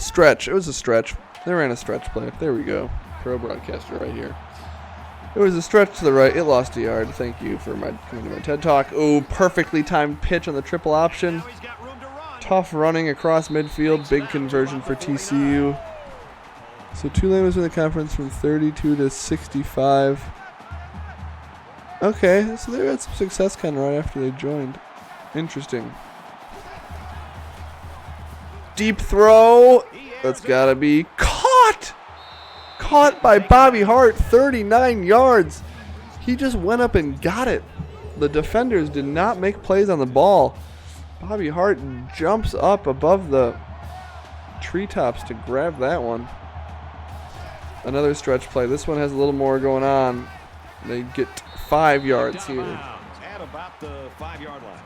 Speaker 1: Stretch. It was a stretch. They ran a stretch play. There we go. Pro broadcaster right here. It was a stretch to the right. It lost a yard. Thank you for coming to my TED Talk. Oh, perfectly timed pitch on the triple option.
Speaker 3: Now he's got room to run.
Speaker 1: Tough running across midfield. Big conversion for TCU. So Tulane was in the conference from 32 to 65. Okay, so they had some success kind of right after they joined. Interesting. Deep throw. That's got to be caught. Caught by Bobby Hart, 39 yards. He just went up and got it. The defenders did not make plays on the ball. Bobby Hart jumps up above the treetops to grab that one. Another stretch play. This one has a little more going on. They get 5 yards here.
Speaker 3: At about the 5-yard line.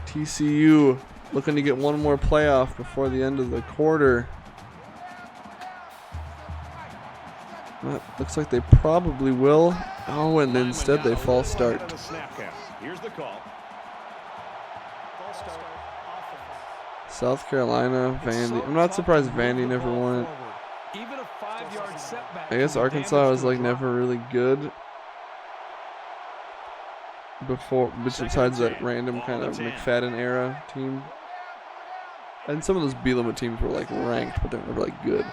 Speaker 1: TCU looking to get one more playoff before the end of the quarter. That looks like they probably will. Oh, and instead they false start.
Speaker 3: Here's the call.
Speaker 1: South Carolina, Vandy. I'm not surprised Vandy never won it.
Speaker 4: Even a 5-yard setback.
Speaker 1: I guess Arkansas was like never really good before, besides that random kind of McFadden era team. And some of those Bielema teams were like ranked, but they were never like good.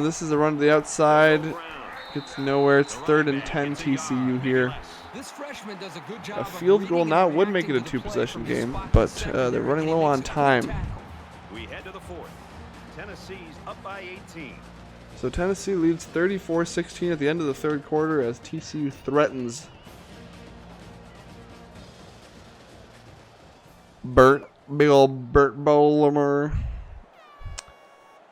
Speaker 1: This is a run to the outside. Gets nowhere. It's 3rd and 10 TCU here.
Speaker 4: This freshman does a good job
Speaker 1: A
Speaker 4: of
Speaker 1: field goal
Speaker 4: reading
Speaker 1: now
Speaker 4: and
Speaker 1: would make it a
Speaker 4: reacting to the
Speaker 1: 2-possession
Speaker 4: play from
Speaker 1: game,
Speaker 4: his
Speaker 1: but
Speaker 4: spot
Speaker 1: they're running low on time.
Speaker 3: We head to the 4th. Tennessee's up by 18.
Speaker 1: So Tennessee leads 34-16 at the end of the third quarter as TCU threatens. Big old Bert Bowler.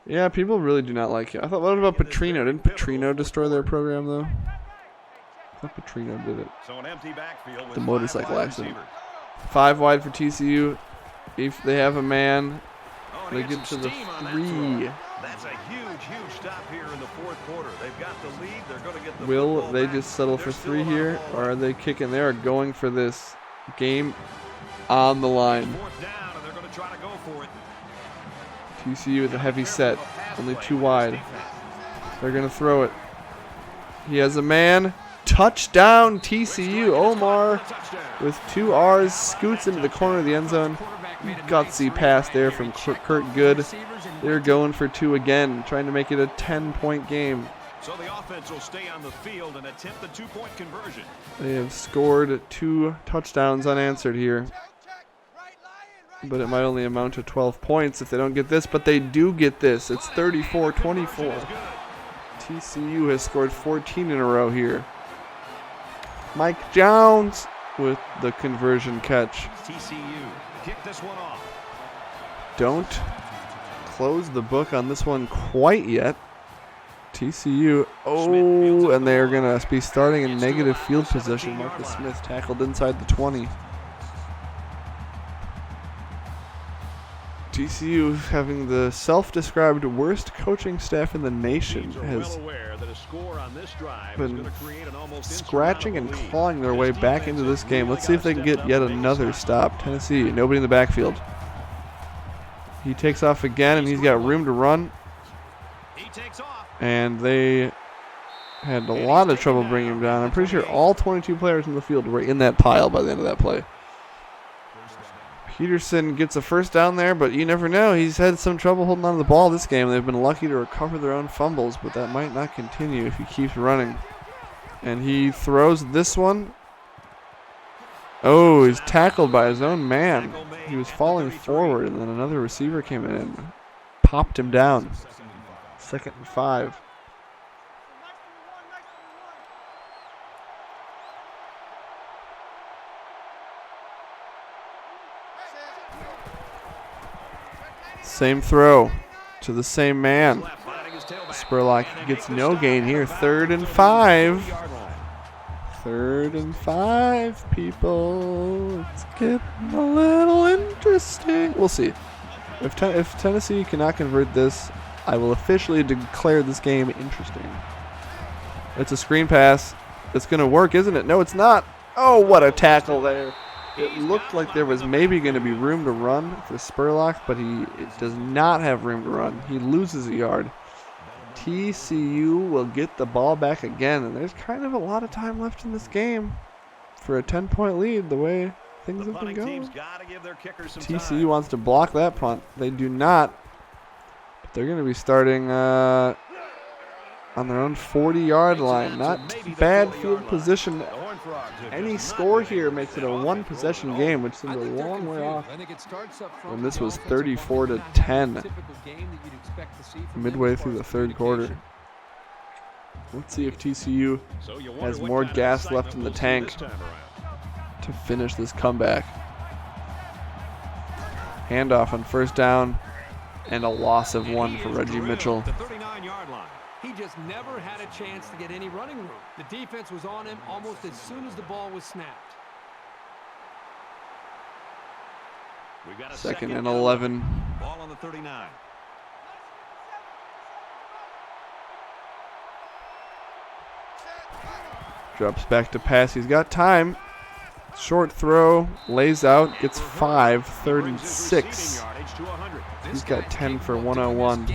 Speaker 1: Yeah, people really do not like it. I thought, what about Petrino? Didn't Petrino destroy their program, though? I thought Petrino did it.
Speaker 3: So an empty backfield with
Speaker 1: The motorcycle
Speaker 3: 5
Speaker 1: accident.
Speaker 3: receivers.
Speaker 1: 5 wide for TCU. If they have a man,
Speaker 3: Oh,
Speaker 1: they
Speaker 3: and he
Speaker 1: get
Speaker 3: had
Speaker 1: to
Speaker 3: some
Speaker 1: the
Speaker 3: steam on that
Speaker 1: 3.
Speaker 3: throw. That's a huge stop here in the 4th quarter. They've got the lead. They're going to get the
Speaker 1: Will
Speaker 3: football
Speaker 1: they
Speaker 3: back.
Speaker 1: just settle
Speaker 3: They're
Speaker 1: for
Speaker 3: still
Speaker 1: 3
Speaker 3: on the
Speaker 1: here,
Speaker 3: ball.
Speaker 1: or are they kicking? They are going for this game on the line.
Speaker 3: 4th down, and they're going to try to go for it.
Speaker 1: TCU with a heavy set, only 2 wide. They're going to throw it. He has a man. Touchdown TCU. Omar with 2 R's scoots into the corner of the end zone. Gutsy pass there from Kurt Good. They're going for 2 again, trying to make it a 10-point game.
Speaker 3: So the offense will stay on the field and attempt the 2-point conversion.
Speaker 1: They have scored 2 touchdowns unanswered here. But it might only amount to 12 points if they don't get this, but they do get this. It's 34-24. TCU has scored 14 in a row here. Mike Jones with the conversion catch.
Speaker 3: TCU kick this one off.
Speaker 1: Don't close the book on this one quite yet. TCU, oh, and they're going to be starting in negative field position. Marcus Smith tackled inside the 20. TCU, having the self-described worst coaching staff in the nation, has been scratching and clawing their way back into this game. Let's see if they can get yet another stop. Tennessee, nobody in the backfield. He takes off again, and he's got room to run.
Speaker 3: He takes off.
Speaker 1: And they had a lot of trouble bringing him down. I'm pretty sure all 22 players in the field were in that pile by the end of that play. Peterson gets a first down there, but you never know. He's had some trouble holding on to the ball this game. They've been lucky to recover their own fumbles, but that might not continue if he keeps running. And he throws this one. Oh, he's tackled by his own man. He was falling forward, and then another receiver came in and popped him down. 2nd and 5. Same throw to the same man. Spurlock gets no gain here. 3rd and 5. 3rd and 5, people. It's getting a little interesting. We'll see. If Tennessee cannot convert this, I will officially declare this game interesting. It's a screen pass. It's going to work, isn't it? No, it's not. Oh, what a tackle there. It looked like there was maybe going to be room to run for Spurlock, but it does not have room to run. He loses a yard. TCU will get the ball back again, and there's kind of a lot of time left in this game for a 10-point lead the way things have been going. TCU wants to block that punt. They do not. But they're going to be starting on their own 40-yard line. Not bad field position. Any score here makes it a one-possession game, which seems a long way off. And this was 34-10 midway through the 3rd quarter. Let's see if TCU has more gas left in the tank to finish this comeback. Handoff on 1st down, and a loss of 1 for Reggie Mitchell.
Speaker 4: He just never had a chance to get any running room. The defense was on him almost as soon as the ball was snapped.
Speaker 1: 2nd and 11.
Speaker 3: Ball on the 39.
Speaker 1: Drops back to pass. He's got time. Short throw. Lays out. Gets 5. 3rd and 6. He's got 10 for 101.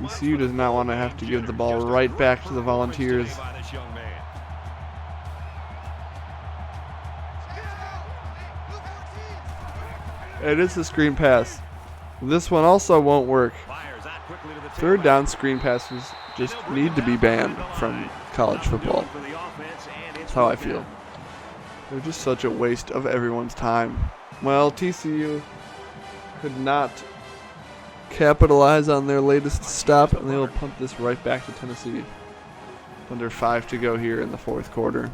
Speaker 1: TCU does not want to have to give the ball right back to the Volunteers. And it's a screen pass. This one also won't work. 3rd down screen passes just need to be banned from college football. That's how I feel. They're just such a waste of everyone's time. Well, TCU could not capitalize on their latest stop, and they will punt this right back to Tennessee. Under 5 to go here in the 4th quarter.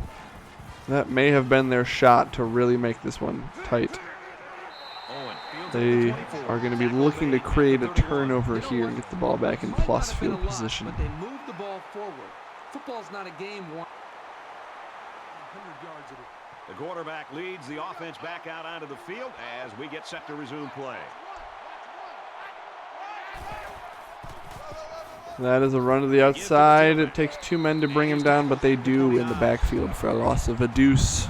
Speaker 1: That may have been their shot to really make this one tight. They are going to be looking to create a turnover here and get the ball back in plus field position.
Speaker 4: They move the ball forward. Football's not a game 100 yards of it.
Speaker 3: The quarterback leads the offense back out onto the field as we get set to resume play.
Speaker 1: That is a run to the outside. It takes 2 men to bring him down, but they do in the backfield for a loss of a deuce.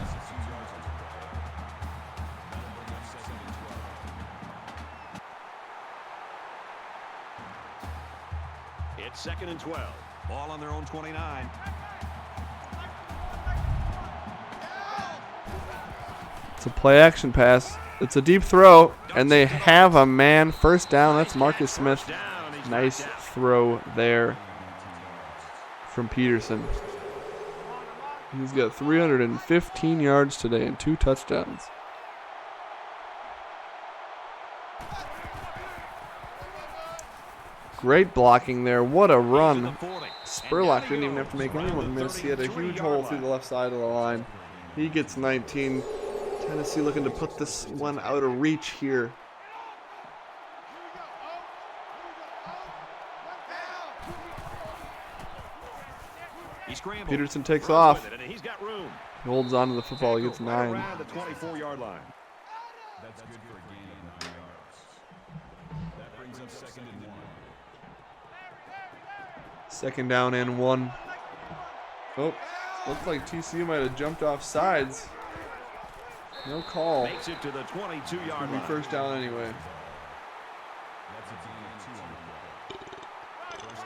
Speaker 3: It's 2nd and 12. Ball on their own 29.
Speaker 1: It's a play action pass. It's a deep throw, and they have a man. 1st down. That's Marcus Smith. Nice throw there from Peterson. He's got 315 yards today and 2 touchdowns. Great blocking there. What a run. Spurlock didn't even have to make anyone miss. He had a huge hole through the left side of the line. He gets 19. Tennessee looking to put this one out of reach here. Peterson takes off. He holds on to the football. He gets 9.
Speaker 3: Around the 24-yard line.
Speaker 5: That's good for a gain of 9 yards. That brings up 2nd and 1.
Speaker 1: 2nd down and 1. Oh, looks like TCU might have jumped off sides. No call.
Speaker 3: Makes it to the 22-yard
Speaker 1: It'll be
Speaker 3: line.
Speaker 1: first down anyway.
Speaker 5: That's a gain of 2 on the play. First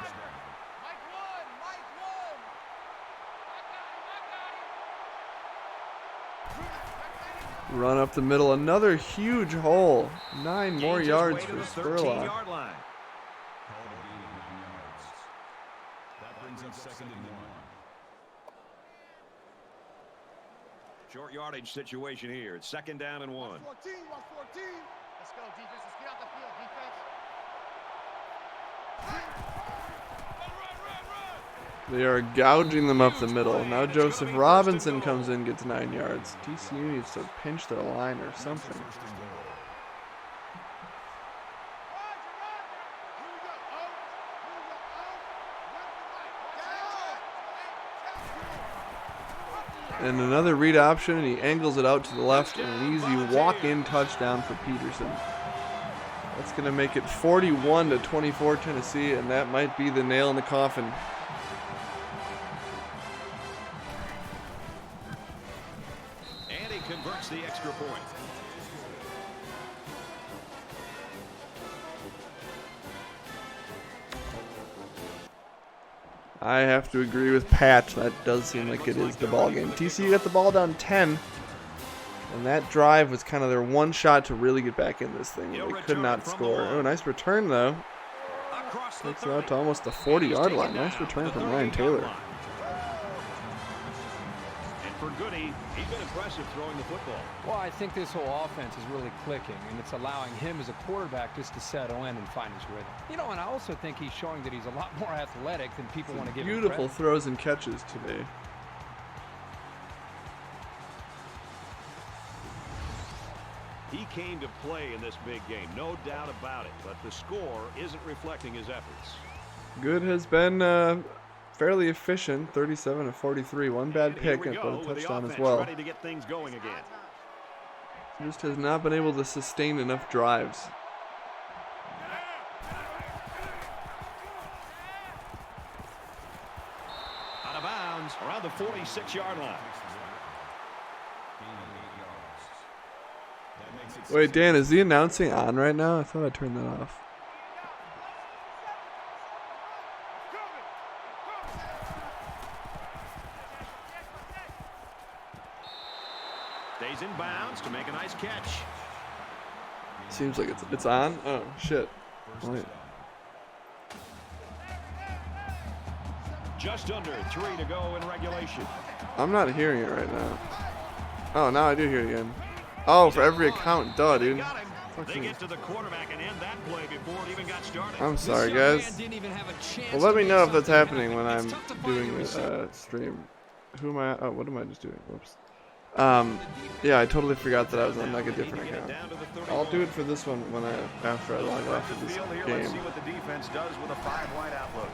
Speaker 5: down.
Speaker 1: Run up the middle. Another huge hole. 9 more
Speaker 3: Gains his
Speaker 1: yards
Speaker 3: way to
Speaker 1: for
Speaker 3: the
Speaker 1: Spurlock.
Speaker 3: 13-yard line.
Speaker 5: Called a gain of 9 yards. That brings up second and 1.
Speaker 3: Short yardage situation here. It's second down and 1.
Speaker 6: 14, 14. Let's go, defense. Let's get out the field, defense.
Speaker 1: They are gouging them up the middle. Now Joseph Robinson comes in, gets 9 yards. TCU needs to pinch their line or something.
Speaker 5: First and goal.
Speaker 1: And another read option, and he angles it out to the left, and an easy walk-in touchdown for Peterson. That's going to make it 41-24 Tennessee, and that might be the nail in the coffin.
Speaker 3: And he converts the extra point.
Speaker 1: I have to agree with Pat. That does seem like it is the ball game. TCU got the ball down 10, and that drive was kind of their one shot to really get back in this thing. They could not score. Oh, nice return though. Takes it out to almost the 40-yard line. Nice return from Ryan Taylor.
Speaker 3: And for Goody, he's been impressive throwing the football.
Speaker 4: Well, I think this whole offense is really clicking, and it's allowing him as a quarterback just to settle in and find his rhythm. You know, and I also think he's showing that he's a lot more athletic than people want to give him credit.
Speaker 1: Beautiful throws and catches today.
Speaker 3: He came to play in this big game, no doubt about it, but the score isn't reflecting his efforts.
Speaker 1: Good has been fairly efficient, 37-43. One bad
Speaker 3: And here
Speaker 1: pick,
Speaker 3: we
Speaker 1: but
Speaker 3: go
Speaker 1: a
Speaker 3: with the
Speaker 1: touchdown as
Speaker 3: offense
Speaker 1: well.
Speaker 3: ready to get things going again.
Speaker 1: Just has not been able to sustain enough drives.
Speaker 3: Out of bounds, around the 46-yard line.
Speaker 5: Gain of 8 yards. That makes it
Speaker 1: Wait, Dan, is the announcing on right now? I thought I turned that off.
Speaker 3: Stays in bounds to make a nice catch.
Speaker 1: Seems like it's on. Oh, shit.
Speaker 5: first
Speaker 1: Wait.
Speaker 5: down.
Speaker 3: Just under 3 to go in regulation.
Speaker 1: I'm not hearing it right now. Oh, now I do hear it again. Oh, for every account. Duh,
Speaker 3: They
Speaker 1: dude.
Speaker 3: got him. They
Speaker 1: Fucking-
Speaker 3: get to the quarterback and end that play before it even got started.
Speaker 1: I'm sorry, guys. Well, let me know if that's happening when I'm doing a stream. Who am I? Oh, what am I just doing? Whoops. Yeah, I totally forgot that I was on like a different account. I'll do it for this one when after I log off of this
Speaker 3: Let's see
Speaker 1: game.
Speaker 3: what the defense does with a 5-wide outlook.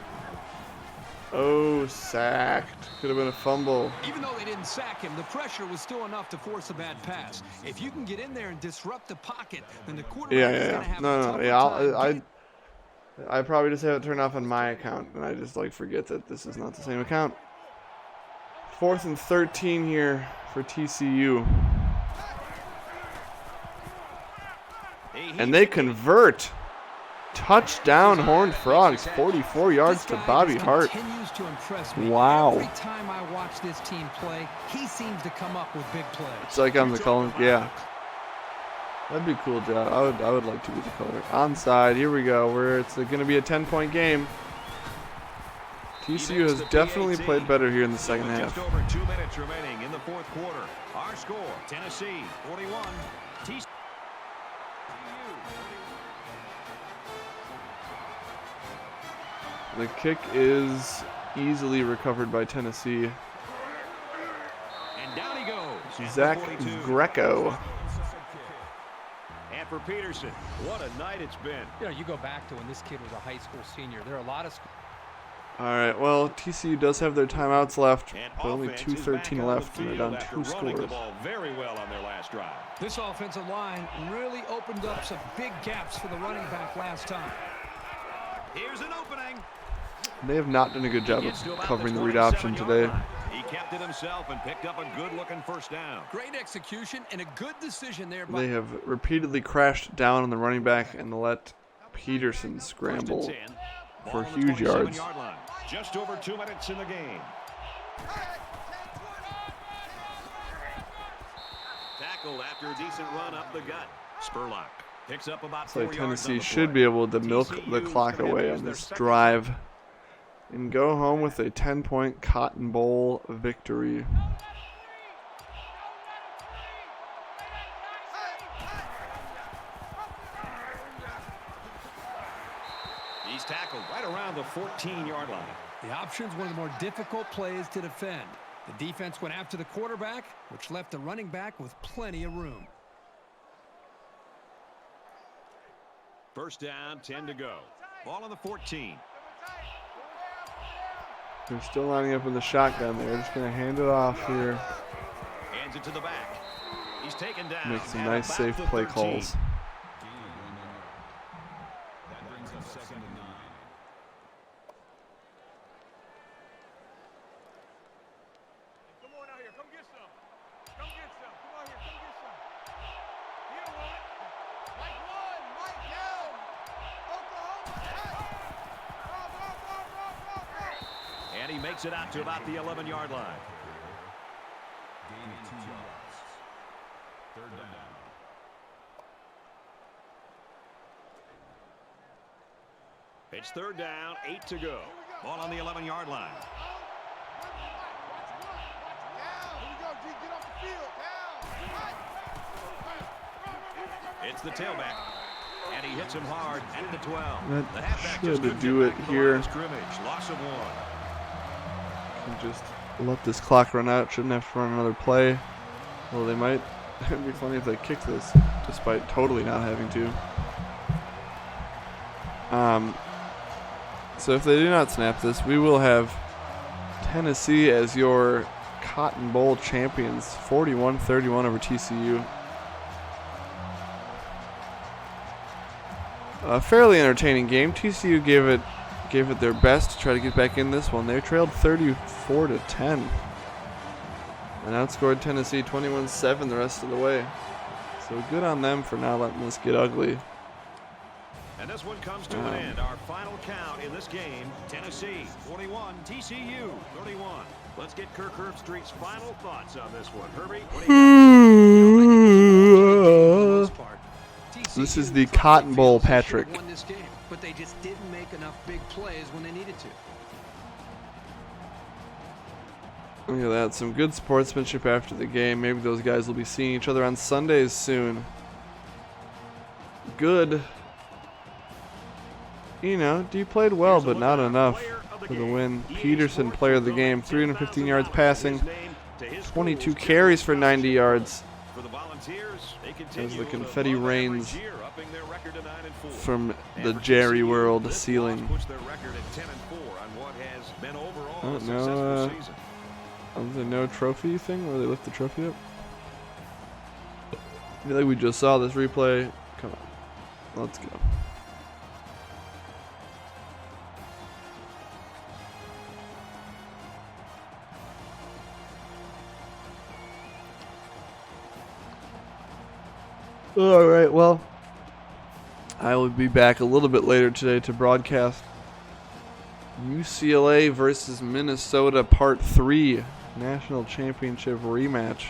Speaker 1: Oh, sacked. Could have been a fumble.
Speaker 7: Even though they didn't sack him, the pressure was still enough to force a bad pass. If you can get in there and disrupt the pocket, then the quarterback is going to have a tougher time.
Speaker 1: I probably just have it turned off on my account, and I just like forget that this is not the same account. 4th and 13 here for TCU. And they convert. Touchdown, Horned Frogs, 44 yards to Bobby Hart.
Speaker 7: Continues to impress me.
Speaker 1: Wow.
Speaker 7: Every time I watch this team play, he seems to come up with big plays.
Speaker 1: It's like I'm the color. Yeah. That'd be a cool job. I would like to be the color. Onside, here we go. Where it's going to be a 10-point game. TCU has definitely played better here in the second half.
Speaker 3: Just over 2 minutes remaining in the 4th quarter. Our score, Tennessee 41, TCU.
Speaker 1: The kick is easily recovered by Tennessee.
Speaker 3: And down he goes. at the
Speaker 1: Zach
Speaker 3: 42.
Speaker 1: Greco.
Speaker 3: And for Peterson, what a night it's been.
Speaker 4: You know, you go back to when this kid was a high school senior. There are a lot of
Speaker 1: All right, well, TCU does have their timeouts left,
Speaker 3: And
Speaker 1: but only
Speaker 3: offense is back
Speaker 1: 2:13
Speaker 3: on
Speaker 1: left,
Speaker 3: the
Speaker 1: and they're
Speaker 3: field
Speaker 1: down
Speaker 3: after
Speaker 1: 2
Speaker 3: running the
Speaker 1: scores.
Speaker 3: ball very well on their last drive.
Speaker 7: This offensive line really opened up some big gaps for the running back last time.
Speaker 3: Here's an opening.
Speaker 1: They have not done a good job
Speaker 3: Gets to
Speaker 1: of
Speaker 3: about
Speaker 1: covering the read option
Speaker 3: 27-yard
Speaker 1: today.
Speaker 3: line. He kept it himself and picked up a good-looking first down.
Speaker 7: Great execution and a good decision there.
Speaker 1: They have repeatedly crashed down on the running back and let Peterson scramble for huge yards.
Speaker 3: Just over 2 minutes in the game. Tackled after a decent run up the gut. Spurlock picks up about 4 yards.
Speaker 1: Tennessee should be able to milk the clock away on this drive and go home with a 10-point Cotton Bowl victory.
Speaker 3: He's tackled right around the 14-yard line.
Speaker 7: The option's one of the more difficult plays to defend. The defense went after the quarterback, which left the running back with plenty of room.
Speaker 3: First down, 10 to go. Ball on the 14.
Speaker 1: They're still lining up in the shotgun. They're just going to hand it off here.
Speaker 3: Hands it to the back. He's taken down.
Speaker 1: Make some nice safe play calls.
Speaker 5: That brings up 2nd and 9.
Speaker 6: Come on out here. Come get some. Come get some. Come on here. Come get some. You don't want it. Mike 1. Mike down. Oklahoma.
Speaker 3: And he makes it out to about the 11-yard line.
Speaker 5: Gain of 2 yards. 3rd down.
Speaker 3: It's 3rd down, 8 to go. Ball on the 11-yard line. It's the tailback, and he hits him hard at the 12.
Speaker 1: That should do it here.
Speaker 3: Scrimmage, loss of 1.
Speaker 1: And just let this clock run out. Shouldn't have to run another play. Well, they might. It'd be funny if they kicked this, despite totally not having to. So if they do not snap this, we will have Tennessee as your Cotton Bowl champions, 41-31 over TCU. A fairly entertaining game. TCU gave it their best to try to get back in this one. They trailed 34-10 and outscored Tennessee 21-7 the rest of the way. So good on them for not letting this get ugly.
Speaker 3: And this one comes to an end. Our final count in this game, Tennessee 41, TCU 31. Let's get Kirk Herbstreit's final thoughts on this one. Herbie, what do you got?
Speaker 1: This is the Cotton Bowl, Patrick.
Speaker 7: Won this game, but they just didn't make enough big plays when they needed to.
Speaker 1: Look at that. Some good sportsmanship after the game. Maybe those guys will be seeing each other on Sundays soon. Good. You know, D played well, but not enough for the win. Peterson, player of the game, 315 yards passing, 22 carries for 90 yards. As the confetti rains from the Jerryworld ceiling. Oh, no, was there no trophy thing where they lift the trophy up? I feel like we just saw this replay. Come on, let's go. All right, well, I will be back a little bit later today to broadcast UCLA versus Minnesota Part 3 National Championship rematch.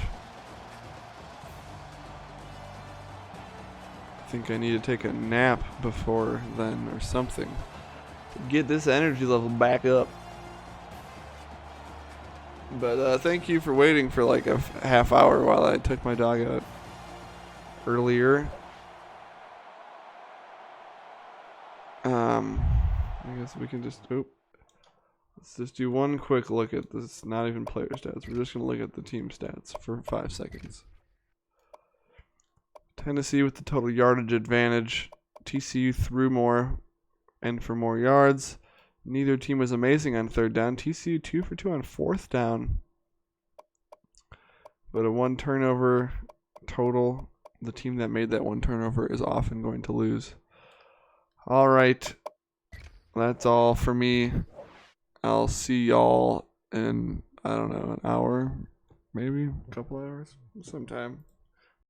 Speaker 1: I think I need to take a nap before then or something to get this energy level back up. But thank you for waiting for like a half hour while I took my dog out earlier. I guess we can just let's just do one quick look at this. Not even player stats. We're just gonna look at the team stats for 5 seconds. Tennessee with the total yardage advantage. TCU threw more and for more yards. Neither team was amazing on third down. TCU 2 for 2 on fourth down, but a 1 turnover total. The team that made that 1 turnover is often going to lose. All right. That's all for me. I'll see y'all in, I don't know, an hour, maybe a couple hours, sometime.